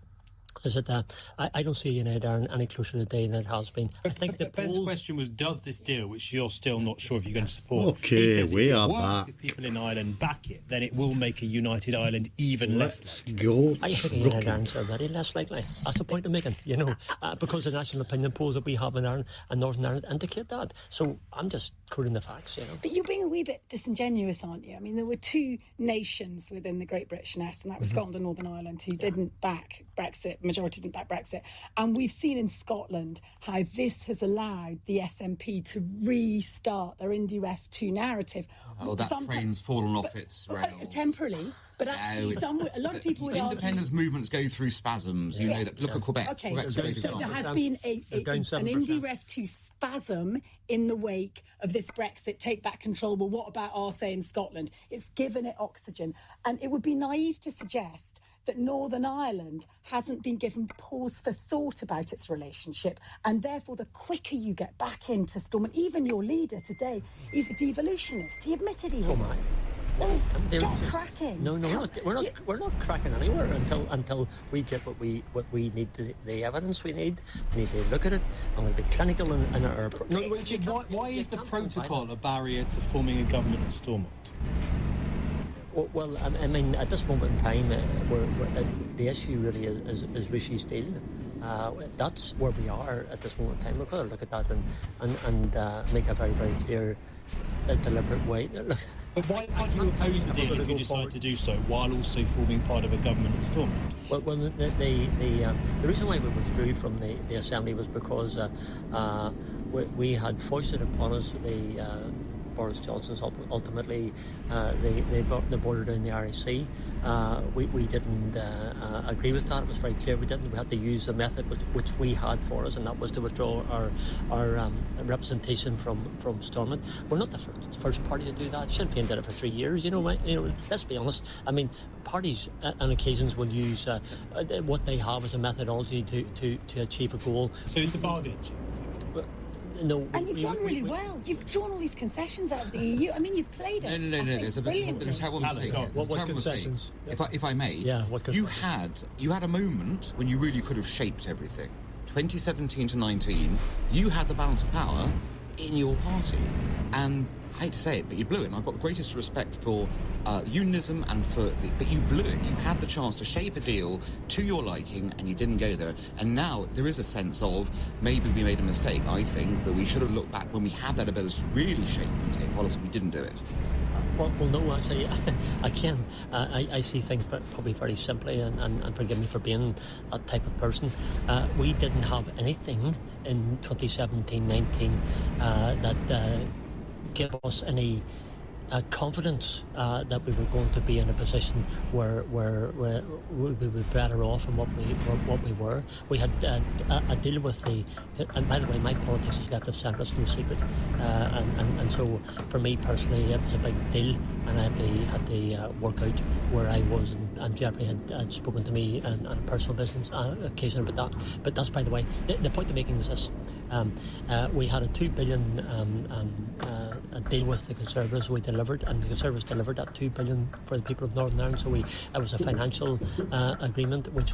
is that I don't see United Ireland any closer today than it has been. I think Ben's question was, does this deal, which you're still not sure if you're going to support, Okay, we are back. If people in Ireland back it, then it will make a united Ireland even less likely. Go. I think United Ireland are very less likely. That's the point I'm making, you know, because the national opinion polls that we have in Ireland and Northern Ireland indicate that. So I'm just quoting the facts, you know. But you're being a wee bit disingenuous, aren't you? I mean, there were two nations within the Great British nest, and that was Scotland and Northern Ireland, who didn't back Brexit. Majority didn't back Brexit. And we've seen in Scotland how this has allowed the SNP to restart their Indie Ref 2 narrative. Oh, that train's fallen off its rails. Temporarily, but actually a lot of people would argue... Independence movements go through spasms. You know that. Look at Quebec. Okay, Quebec's so a great there example. has been an Indie Ref 2 spasm in the wake of this Brexit take back control. Well, what about our say in Scotland? It's given it oxygen. And it would be naive to suggest that Northern Ireland hasn't been given pause for thought about its relationship, and therefore the quicker you get back into Stormont, even your leader today is a devolutionist. He admitted he was. Well, get cracking. No, we're not cracking anywhere until we get what we need, the evidence we need. We need to look at it. I'm going to be clinical in our. Why is the protocol a barrier to forming a government at Stormont? Well, I mean, at this moment in time, the issue really is Rishi's deal. That's where we are at this moment in time. We've got to look at that and make a very, very clear, deliberate way. Look, but why do you oppose the deal if you decide to do so while also forming part of a government at Stormont? Well, the reason why we withdrew from the Assembly was because we had foisted upon us Boris Johnson's ultimately they border down the RAC. We didn't agree with that. It was very clear we didn't. We had to use a method which we had for us, and that was to withdraw our representation from Stormont. We're not the first party to do that. Sinn Féin did it for 3 years. You know, let's be honest. I mean, parties on occasions will use what they have as a methodology to achieve a goal. So it's a bargaining chip. No, and you've done really well. You've drawn all these concessions out of the EU. I mean, you've played it. No. There's a terrible mistake. What concessions? If I may, what concessions? You had a moment when you really could have shaped everything. 2017 to 19, you had the balance of power in your party, and I hate to say it, but you blew it. And I've got the greatest respect for unionism but you blew it. You had the chance to shape a deal to your liking, and you didn't go there. And now there is a sense of maybe we made a mistake. I think that we should have looked back when we had that ability to really shape UK policy. We didn't do it. Well, no, actually, I can. I see things probably very simply, and forgive me for being that type of person. We didn't have anything in 2017-19 that gave us any confidence that we were going to be in a position where we were better off than what we were. We had a deal with and by the way, my politics is left of centre, it's no secret, and so for me personally, it was a big deal, and I had to work out where I was, and Jeffrey had spoken to me on a personal business occasion about that. But that's, by the way, the point I'm making is this: we had a £2 billion deal with the Conservatives. We delivered, and the Conservatives delivered that $2 billion for the people of Northern Ireland. So it was a financial agreement which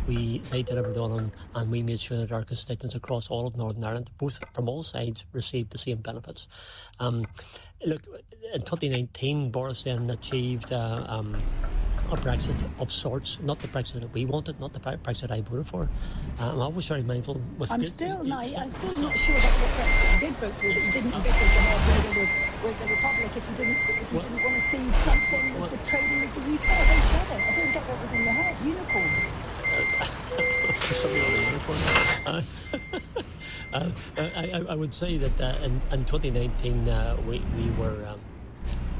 they delivered on, and we made sure that our constituents across all of Northern Ireland, both from all sides, received the same benefits. Look, in 2019, Boris then achieved a Brexit of sorts, not the Brexit that we wanted, not the Brexit I voted for. I'm always very mindful with... I'm still not sure about what Brexit you did vote for, that you didn't envisage a hard border with the Republic if you didn't want to see something with trading with the UK. I don't get it. I don't get what was in your head. Unicorns. I would say that in 2019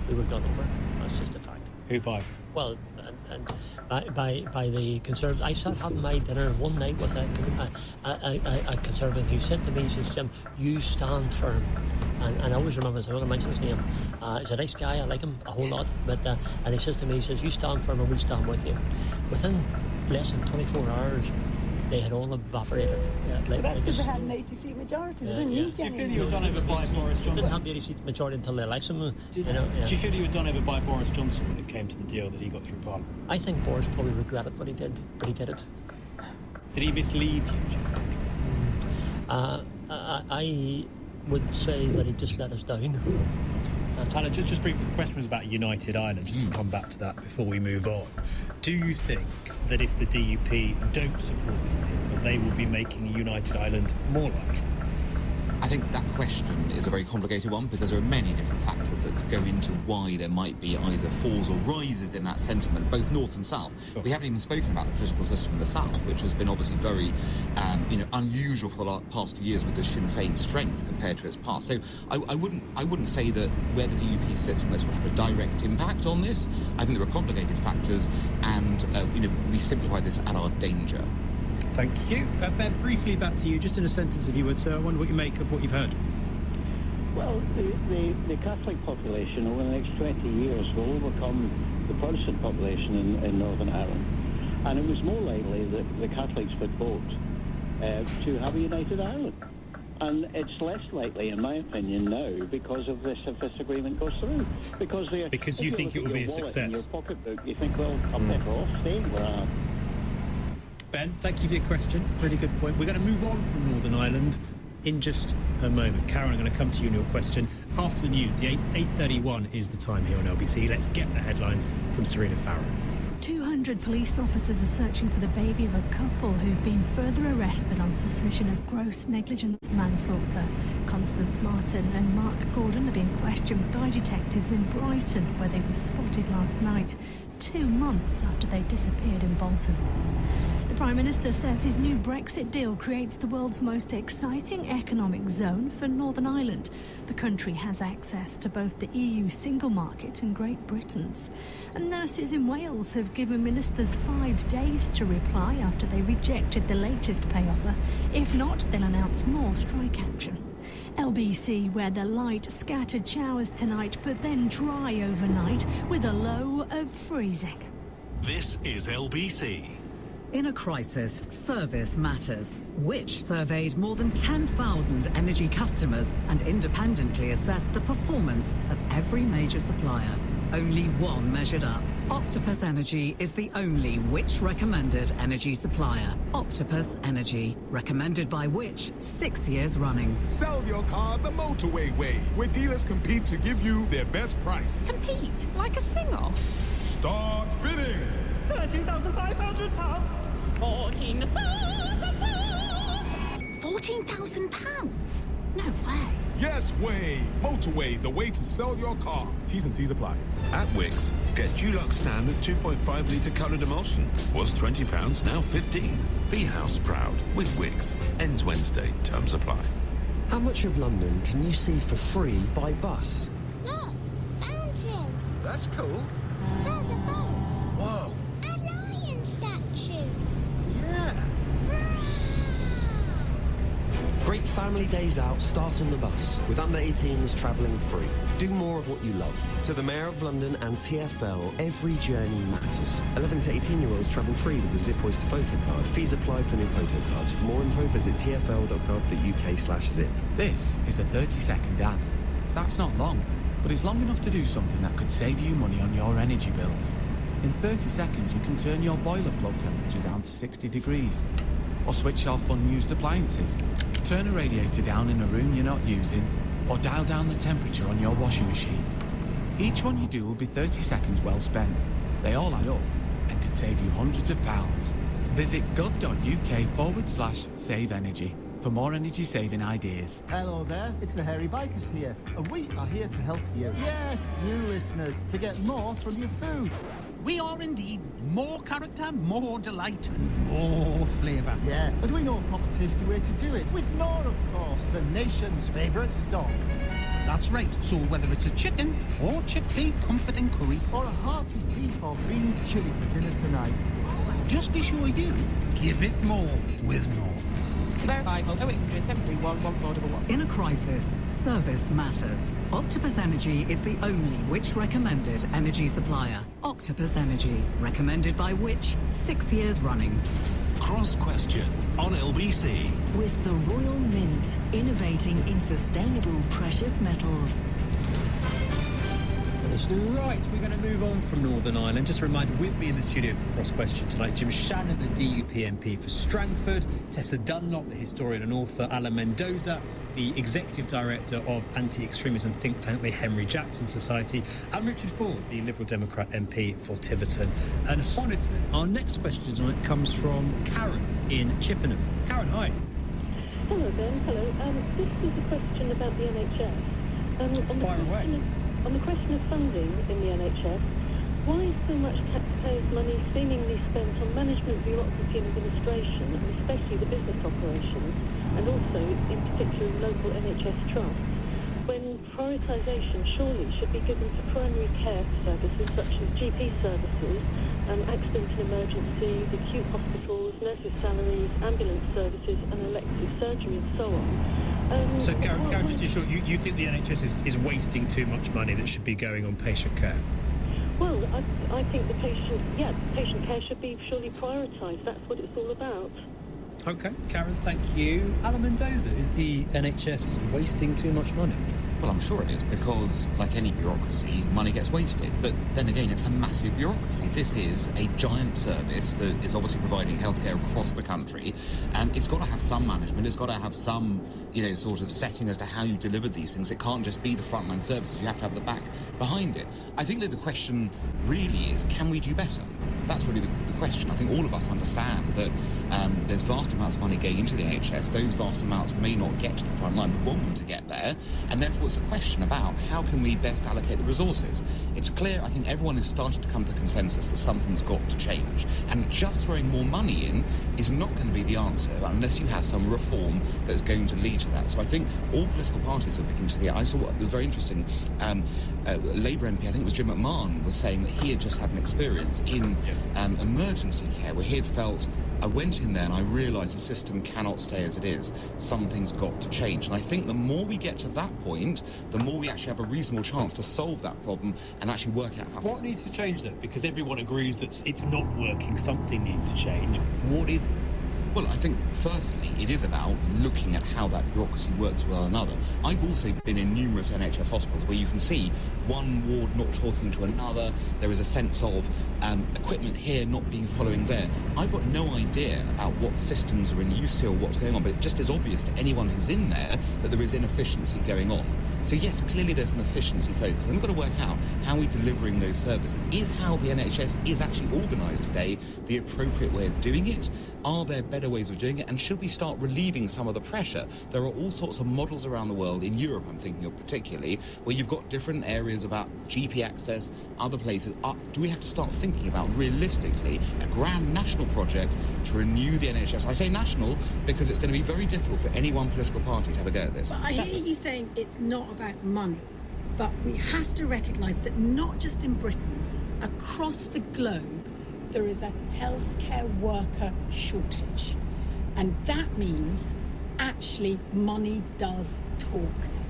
we were done over. That's just a fact. Who by? Well, and by the Conservatives. I sat having my dinner one night with a Conservative who said to me, he says, "Jim, you stand firm." And I always remember this, I'm not going to mention his name. He's a nice guy, I like him a whole lot. But and he says to me, he says, "You stand firm and we'll stand with you." Within less than 24 hours, they had all evaporated. That's because they had an 80-seat majority. They didn't need you. Do you feel you were done over by Boris Johnson? They didn't have the 80-seat majority until the election. Do you feel you were done over by Boris Johnson when it came to the deal that he got through Parliament? I think Boris probably regretted what he did, but he did it. Did he mislead you, do you think? I would say that he just let us down. Tyler, just briefly, the question was about United Ireland, just to come back to that before we move on. Do you think that if the DUP don't support this deal, that they will be making a United Ireland more likely? I think that question is a very complicated one because there are many different factors that go into why there might be either falls or rises in that sentiment, both north and south. Sure. We haven't even spoken about the political system in the south, which has been obviously very unusual for the past few years with the Sinn Féin strength compared to its past. So I wouldn't say that where the DUP sits on this will have a direct impact on this. I think there are complicated factors, and we simplify this at our danger. Thank you. Ben, briefly back to you, just in a sentence if you would, sir. I wonder what you make of what you've heard. Well, the Catholic population over the next 20 years will overcome the Protestant population in Northern Ireland. And it was more likely that the Catholics would vote to have a united Ireland. And it's less likely, in my opinion, now because of this, if this agreement goes through. Because you think it will be a success. In your pocketbook, you think, well, I'm better off staying where I am. Ben, thank you for your question. Really good point. We're going to move on from Northern Ireland in just a moment. Karen, I'm going to come to you on your question after the news. The 8:31 is the time here on LBC. Let's get the headlines from Serena Farrow. 200 police officers are searching for the baby of a couple who've been further arrested on suspicion of gross negligent manslaughter. Constance Martin and Mark Gordon are being questioned by detectives in Brighton, where they were spotted last night, 2 months after they disappeared in Bolton. The Prime Minister says his new Brexit deal creates the world's most exciting economic zone for Northern Ireland. The country has access to both the EU single market and Great Britain's. And nurses in Wales have given ministers 5 days to reply after they rejected the latest pay offer. If not, they'll announce more strike action. LBC weather, light scattered showers tonight, but then dry overnight with a low of freezing. This is LBC. In a crisis, service matters. Which surveyed more than 10,000 energy customers and independently assessed the performance of every major supplier. Only one measured up. Octopus Energy is the only Which recommended energy supplier. Octopus Energy, recommended by Which 6 years running. Sell your car the motorway way, where dealers compete to give you their best price. Compete? Like a sing-off? Start bidding! £13,500. £14,000. £14,000? No way. Yes way. Motorway, the way to sell your car. T's and C's apply. At Wickes, get Dulux standard 2.5 litre coloured emulsion. Was £20, now £15. Be house proud with Wickes. Ends Wednesday. Terms apply. How much of London can you see for free by bus? Look, fountain. That's cool. There's a boat. Whoa. A lion statue. Yeah. Great family days out start on the bus, with under 18s travelling free. Do more of what you love. To the Mayor of London and TfL, every journey matters. 11 to 18-year-olds travel free with the Zip Oyster photo card. Fees apply for new photo cards. For more info, visit tfl.gov.uk/zip. This is a 30-second ad. That's not long, but it's long enough to do something that could save you money on your energy bills. In 30 seconds, you can turn your boiler flow temperature down to 60 degrees, or switch off unused appliances, turn a radiator down in a room you're not using, or dial down the temperature on your washing machine. Each one you do will be 30 seconds well spent. They all add up and can save you hundreds of pounds. Visit gov.uk/save energy for more energy-saving ideas. Hello there, it's the Hairy Bikers here, and we are here to help you. Yes, you listeners, to get more from your food. We are indeed more character, more delight, and more flavour. Yeah, and we know a proper tasty way to do it. With Knorr, of course, the nation's favourite stock. That's right, so whether it's a chicken or chickpea comforting curry, or a hearty beef or bean chilli for dinner tonight, just be sure you give it more with Knorr. To verify, call 0800 731 1411. In a crisis, service matters. Octopus Energy is the only Which recommended energy supplier. Octopus Energy, recommended by Which 6 years running. Cross Question on LBC. With the Royal Mint, innovating in sustainable precious metals. Right, we're going to move on from Northern Ireland. Just a reminder, with me in the studio for Cross Question tonight, Jim Shannon, the DUP MP for Strangford, Tessa Dunlop, the historian and author, Alan Mendoza, the Executive Director of anti-extremism think tank, the Henry Jackson Society, and Richard Ford, the Liberal Democrat MP for Tiverton and Honiton. Our next question tonight comes from Karen in Chippenham. Karen, hi. Hello, Ben. Hello. This is a question about the NHS. Fire away. On the question of funding in the NHS, why is so much taxpayers' money seemingly spent on management, bureaucracy and administration, and especially the business operations, and also in particular local NHS trusts, when prioritisation surely should be given to primary care services such as GP services, accident and emergency, acute hospitals, nurses' salaries, ambulance services and elective surgery and so on. So, Karen, just to be sure, you think the NHS is wasting too much money that should be going on patient care? Well, I think the patient care should be surely prioritised. That's what it's all about. OK, Karen, thank you. Alan Mendoza, is the NHS wasting too much money? Well, I'm sure it is, because, like any bureaucracy, money gets wasted. But then again, it's a massive bureaucracy. This is a giant service that is obviously providing healthcare across the country. It's got to have some management. It's got to have some, sort of setting as to how you deliver these things. It can't just be the frontline services. You have to have the back behind it. I think that the question really is, can we do better? That's really the question. I think all of us understand that there's vast amounts of money going into the NHS. Those vast amounts may not get to the front line. We want them to get there. And therefore, it's a question about how can we best allocate the resources. It's clear, I think everyone is starting to come to the consensus that something's got to change. And just throwing more money in is not going to be the answer unless you have some reform that's going to lead to that. So I think all political parties are beginning to I saw what was very interesting. Labour MP, I think it was Jim McMahon, was saying that he had just had an experience in emergency care where he had felt, I went in there and I realised the system cannot stay as it is. Something's got to change. And I think the more we get to that point, the more we actually have a reasonable chance to solve that problem and actually work out how. What needs to change then? Because everyone agrees that it's not working, something needs to change. What is it? Well, I think, firstly, it is about looking at how that bureaucracy works with one another. I've also been in numerous NHS hospitals where you can see one ward not talking to another. There is a sense of equipment here not being following there. I've got no idea about what systems are in use here or what's going on, but it just is obvious to anyone who's in there that there is inefficiency going on. So, yes, clearly there's an efficiency focus. And we've got to work out how we're delivering those services. Is how the NHS is actually organised today the appropriate way of doing it? Are there better ways of doing it? And should we start relieving some of the pressure? There are all sorts of models around the world, in Europe I'm thinking of particularly, where you've got different areas about GP access, other places. Do we have to start thinking about, realistically, a grand national project to renew the NHS? I say national because it's going to be very difficult for any one political party to have a go at this. But I hear you saying it's not about money, but we have to recognise that not just in Britain, across the globe, there is a healthcare worker shortage. And that means actually money does talk,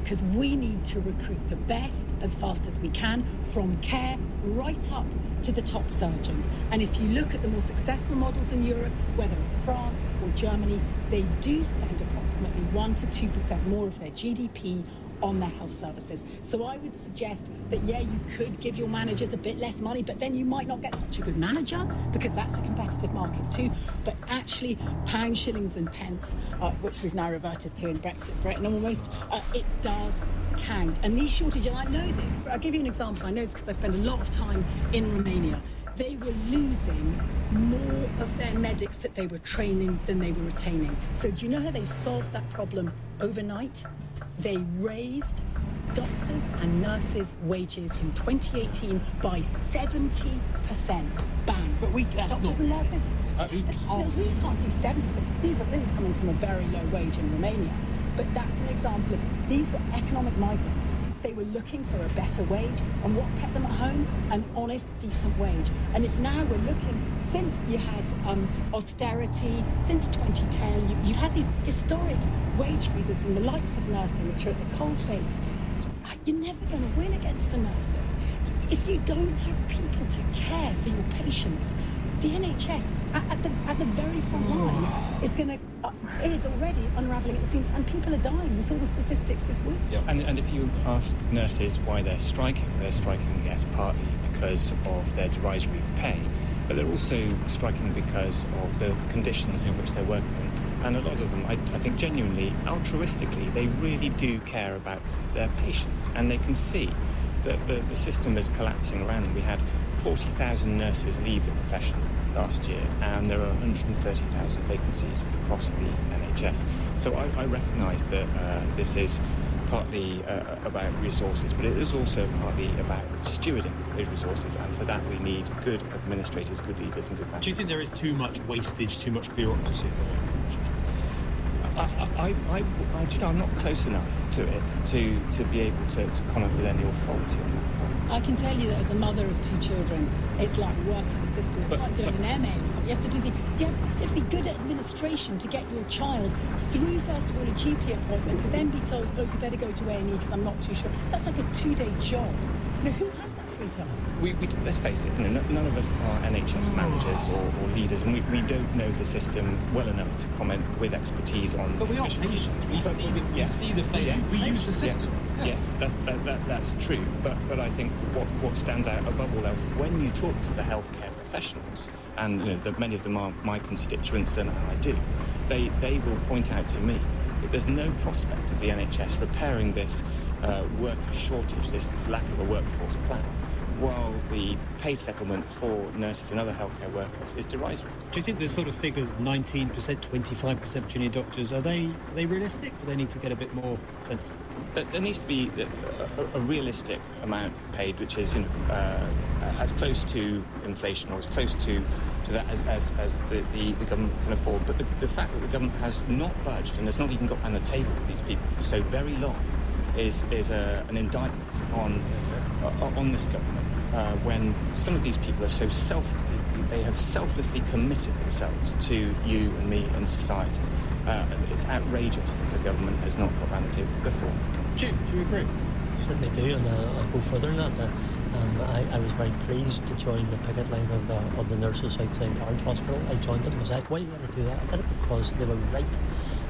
because we need to recruit the best as fast as we can, from care right up to the top surgeons. And if you look at the more successful models in Europe, whether it's France or Germany, they do spend approximately 1 to 2% more of their GDP on their health services. So I would suggest that, yeah, you could give your managers a bit less money, but then you might not get such a good manager, because that's a competitive market too. But actually, pounds, shillings and pence, which we've now reverted to in Brexit Britain almost, it does count. And these shortages, and I know this, I'll give you an example. I know this because I spend a lot of time in Romania. They were losing more of their medics that they were training than they were retaining. So do you know how they solved that problem overnight? They raised doctors and nurses' wages in 2018 by 70%. Bang. But doctors and nurses. We can't do 70%. This is coming from a very low wage in Romania. But that's an example of, these were economic migrants. They were looking for a better wage, and what kept them at home? An honest, decent wage. And if now we're looking, since you had austerity, since 2010, you've had these historic wage freezes in the likes of nursing, which are at the cold face. You're never going to win against the nurses. If you don't have people to care for your patients, the NHS at the very front line is already unravelling at the seams, and people are dying. We saw the statistics this week. Yeah. And if you ask nurses why they're striking, yes, partly because of their derisory pay, but they're also striking because of the conditions in which they're working. And a lot of them, I think genuinely, altruistically, they really do care about their patients, and they can see that the system is collapsing around them. We had 40,000 nurses leave the profession last year, and there are 130,000 vacancies across the NHS. So I recognise that this is partly about resources, but it is also partly about stewarding those resources, and for that we need good administrators, good leaders and good managers. Do you think there is too much wastage, too much bureaucracy? I'm not close enough to it to be able to comment with any authority on that. I can tell you that as a mother of 2 children, it's like working the system. It's like doing an MA or something. You have to be good at administration to get your child through, first of all, a GP appointment, to then be told, oh, you better go to A&E because I'm not too sure. That's like a 2-day job. You know, who has that free time? Let's face it, none of us are NHS managers or leaders, and we don't know the system well enough to comment with expertise on. But we are patients. We see the failures. We use the system. Yeah. Yes, that's true. But I think what stands out above all else, when you talk to the healthcare professionals, and many of them are my constituents, and I do, they will point out to me that there's no prospect of the NHS repairing this worker shortage, this lack of a workforce plan, while the pay settlement for nurses and other healthcare workers is derisory. Do you think the sort of figures, 19%, 25% junior doctors, are they realistic? Do they need to get a bit more sensible? There needs to be a realistic amount paid, which is as close to inflation or as close to that as the government can afford. But the fact that the government has not budged and has not even got on the table with these people for so very long is an indictment on this government. When some of these people are so they have selflessly committed themselves to you and me and society. It's outrageous that the government has not got around the table before. Do you agree? Certainly do, and I'll go further than that. I was very pleased to join the picket line of the nurses outside Orange Hospital. I joined them. I was like, why are you going to do that? I did it because they were right.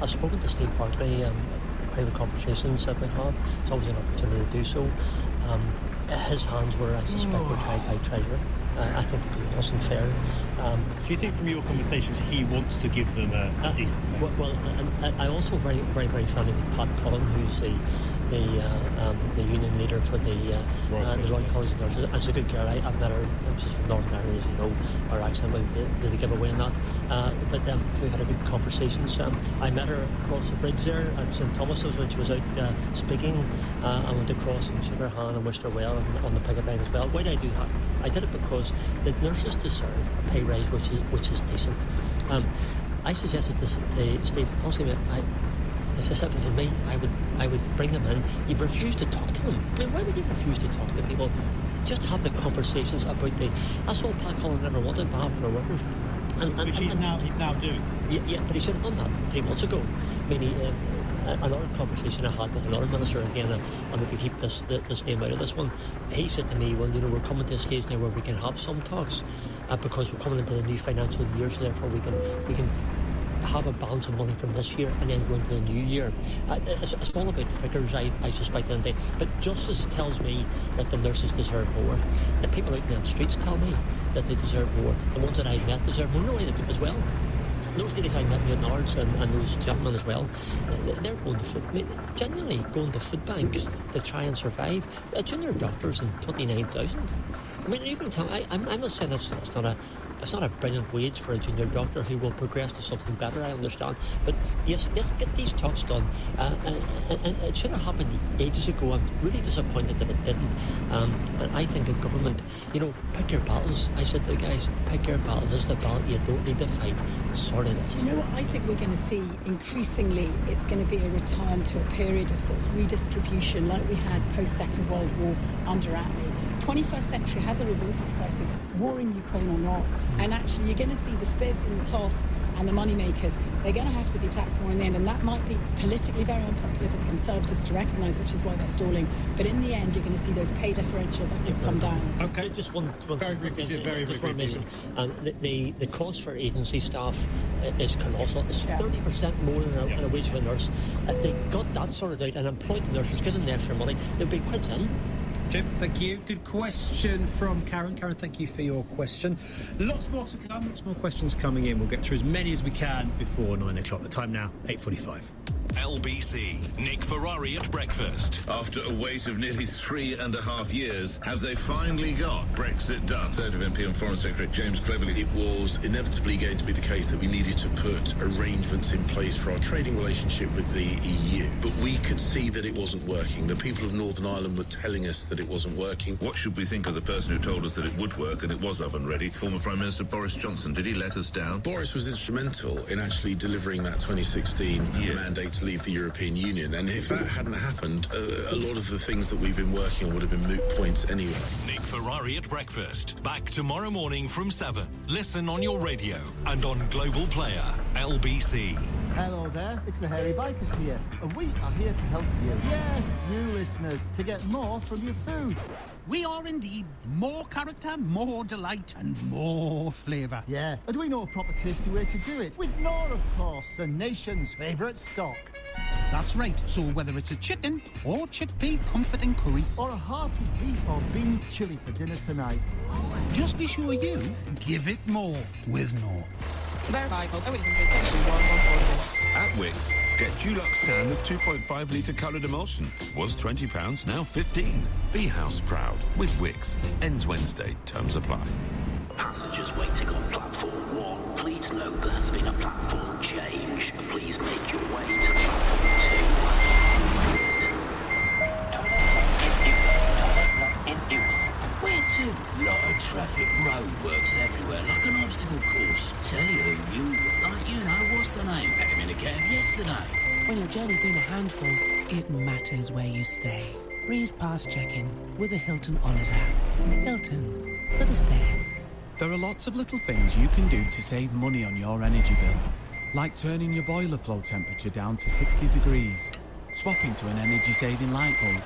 I've spoken to Steve Barclay, private conversations that we had. It's always an opportunity to do so. His hands were, I suspect, were tied by treasury. I think to be honest and fair. Do you think from your conversations he wants to give them a decent pay? Well, I also very, very, very friendly with Pat Cullen, who's the union leader for the Royal College of Nurses. And she's a good girl. I've met her. She's from Northern Ireland, as you know. Her accent would really give away in that. But we had a good conversations. I met her across the bridge there at St Thomas's when she was out speaking. I went across and shook her hand and wished her well on the picket line as well. Why did I do that? I did it because the nurses deserve a pay rise which is decent. I suggested this to Steve. Honestly, if this happened to me, I would bring them in. You refuse to talk to them. I mean, why would you refuse to talk to people? Just have the conversations about that's all Pat Cullen ever wanted, behalf of our workers. Which he's now doing. Yeah, but he should have done that 3 months ago. I mean, another conversation I had with another minister again, and we can keep this name out of this one. He said to me, well, we're coming to a stage now where we can have some talks because we're coming into the new financial year, so therefore we can have a balance of money from this year and then go into the new year. It's all about figures, I suspect, and but justice tells me that the nurses deserve more. The people out in the streets tell me that they deserve more. The ones that I've met deserve more. No, they do as well. Those ladies I met in the Nards and those gentlemen as well, they're going to genuinely going to food banks to try and survive. Junior doctors in 29,000. I mean, you can tell. I'm not saying it's not a brilliant wage for a junior doctor who will progress to something better, I understand. But yes, let's get these talks done. And it should have happened ages ago. I'm really disappointed that it didn't. And I think the government, pick your battles. I said to the guys, pick your battles. This is the battle you don't need to fight. Sort it. Do you know what I think we're going to see increasingly? It's going to be a return to a period of sort of redistribution like we had post-Second World War under Attlee. 21st century has a resources crisis, war in Ukraine or not, and actually you're going to see the spivs and the toffs and the money makers, they're going to have to be taxed more in the end, and that might be politically very unpopular for the Conservatives to recognise, which is why they're stalling. But in the end, you're going to see those pay differentials, I think, come down. Okay, just one very briefly, just one mention. The cost for agency staff is colossal. It's 30% more than a wage of a nurse. If they got that sorted out and employed the nurses, give them the extra money, they'd be quits in. Jim, thank you. Good question from Karen. Karen, thank you for your question. Lots more to come. Lots more questions coming in. We'll get through as many as we can before 9 o'clock. The time now, 8:45. LBC, Nick Ferrari at breakfast. After a wait of nearly 3.5 years, have they finally got Brexit done? Conservative MP and Foreign Secretary James Cleverly. It was inevitably going to be the case that we needed to put arrangements in place for our trading relationship with the EU. But we could see that it wasn't working. The people of Northern Ireland were telling us that it wasn't working. What should we think of the person who told us that it would work and it was oven ready? Former Prime Minister Boris Johnson. Did he let us down? Boris was instrumental in actually delivering that 2016 mandate to leave the European Union, and if that hadn't happened, a lot of the things that we've been working on would have been moot points anyway. Nick Ferrari at breakfast. Back tomorrow morning from 7. Listen on your radio and on Global Player. LBC. Hello there, it's the Hairy Bikers here, and we are here to help you. Yes, you listeners, to get more from your food. We are indeed more character, more delight, and more flavour. Yeah, and we know a proper tasty way to do it. With Knorr, of course, the nation's favourite stock. That's right, so whether it's a chicken or chickpea comforting curry, or a hearty beef or bean chilli for dinner tonight, just be sure you give it more with Knorr. To verify, call 0800 731 At Wickes, get Dulux Standard 2.5 litre coloured emulsion. Was £20, now 15. Be house proud with Wickes. Ends Wednesday. Terms apply. Passengers waiting on platform 1, please note there has been a platform change. Please make your way to platform 2. Where to? Lot of traffic, roadworks everywhere, like an obstacle course. Tell you who you look like, what's the name? Met him in a cab yesterday. When your journey's been a handful, it matters where you stay. Breeze past check-in with a Hilton Honours app. Hilton, for the stay. There are lots of little things you can do to save money on your energy bill. Like turning your boiler flow temperature down to 60 degrees, swapping to an energy-saving light bulb,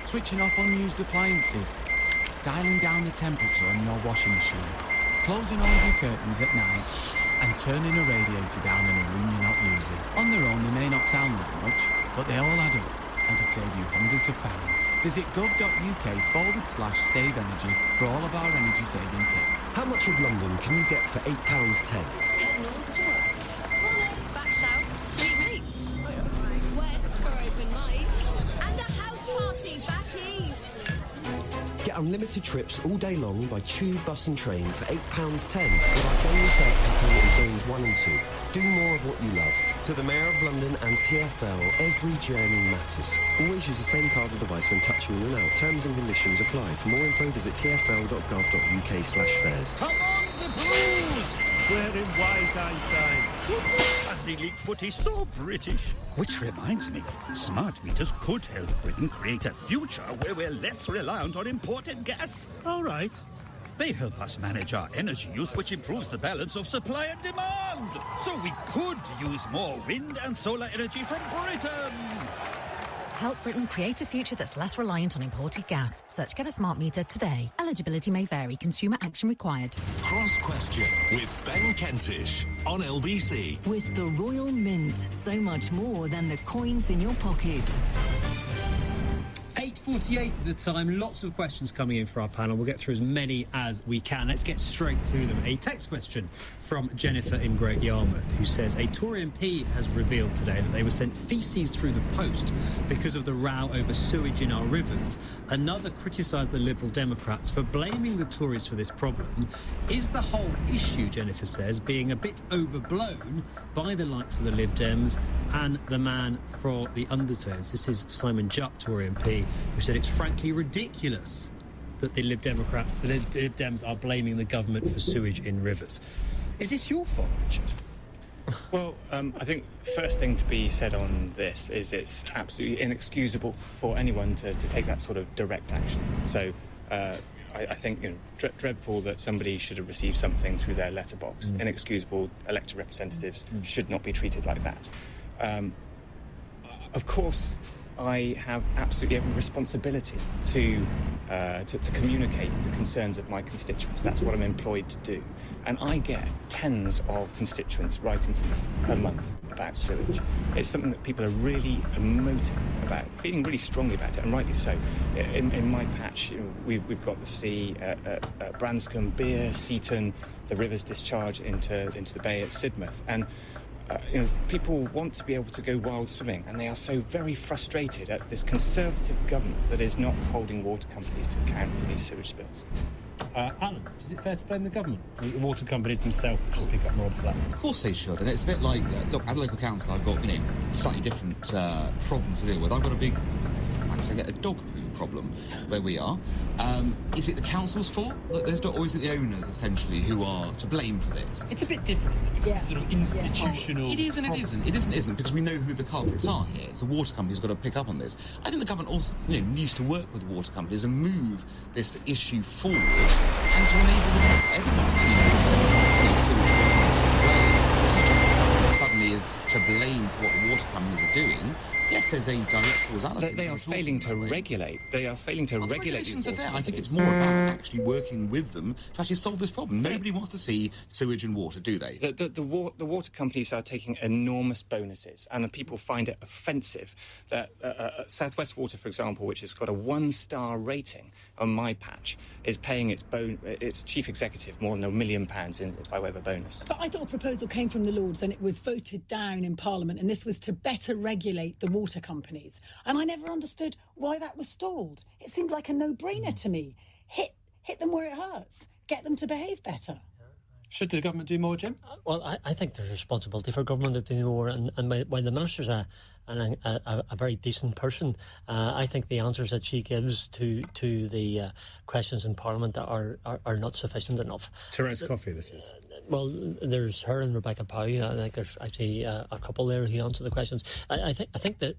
switching off unused appliances, dialing down the temperature on your washing machine, closing all of your curtains at night, and turning a radiator down in a room you're not using. On their own, they may not sound like much, but they all add up and could save you hundreds of pounds. Visit gov.uk/save energy for all of our energy saving tips. How much of London can you get for £8.10? Head north to work. Morning. Back south to meet mates. West for open mic. And a house party back east. Get unlimited trips all day long by tube, bus and train for £8.10 with our daily fare campaign in zones 1 and 2. Do more of what you love. To the Mayor of London and TfL, every journey matters. Always use the same card or device when touching in and out. Terms and conditions apply. For more info, visit tfl.gov.uk/fares. Come on, the Blues! Wearing white, Einstein. Whoops, and the league foot is so British. Which reminds me, smart meters could help Britain create a future where we're less reliant on imported gas. All right. They help us manage our energy use, which improves the balance of supply and demand. So we could use more wind and solar energy from Britain. Help Britain create a future that's less reliant on imported gas. Search Get a Smart Meter today. Eligibility may vary. Consumer action required. Cross Question with Ben Kentish on LBC. With the Royal Mint, so much more than the coins in your pocket. 8:48 the time. Lots of questions coming in for our panel. We'll get through as many as we can. Let's get straight to them. A text question from Jennifer in Great Yarmouth, who says a Tory MP has revealed today that they were sent faeces through the post because of the row over sewage in our rivers. Another criticised the Liberal Democrats for blaming the Tories for this problem. Is the whole issue, Jennifer says, being a bit overblown by the likes of the Lib Dems and the man for the undertones? This is Simon Jupp, Tory MP, who said it's frankly ridiculous that the Lib Dems are blaming the government for sewage in rivers. Is this your fault, Richard? Well, I think first thing to be said on this is it's absolutely inexcusable for anyone to take that sort of direct action. So I think dreadful that somebody should have received something through their letterbox. Inexcusable. Elected representatives should not be treated like that. Of course, I have absolutely every responsibility to communicate the concerns of my constituents. That's what I'm employed to do. And I get tens of constituents writing to me per month about sewage. It's something that people are really emotive about, feeling really strongly about it, and rightly so. In my patch, we've got the sea at Branscombe, Beer, Seaton, the rivers discharge into the bay at Sidmouth. And people want to be able to go wild swimming, and they are so very frustrated at this Conservative government that is not holding water companies to account for these sewage spills. Alan, is it fair to blame the government? The water companies themselves should pick up more of that. Of course they should, and it's a bit like, look, as a local councillor, I've got, slightly different problem to deal with. I've got a big, a dog poo problem where we are. Is it the council's fault that there's not, or is it the owners, essentially, who are to blame for this? It's a bit different, isn't it? Because it's sort of institutional... It is and it isn't. It isn't, because we know who the culprits are here. It's the water companies who's got to pick up on this. I think the government also, needs to work with water companies and move this issue forward and to enable everyone to suddenly is to blame for what the water companies are doing. Yes, there's a direct causality. They are failing to regulate. They are failing to regulate. Regulations are there. I think it's more about actually working with them to actually solve this problem. Nobody wants to see sewage and water, do they? The water companies are taking enormous bonuses, and people find it offensive that South West Water, for example, which has got a 1-star rating on my patch, is paying its chief executive more than £1 million by way of a bonus. But I thought a proposal came from the Lords and it was voted down in Parliament, and this was to better regulate the water companies. And I never understood why that was stalled. It seemed like a no-brainer to me. Hit them where it hurts. Get them to behave better. Should the government do more, Jim? Well, I think there's a responsibility for government to do more, and while the minister's a very decent person, I think the answers that she gives to the questions in Parliament are not sufficient enough. Therese Coffey, this is. Well, there's her and Rebecca Pow. I think there's actually a couple there who answer the questions. I think that.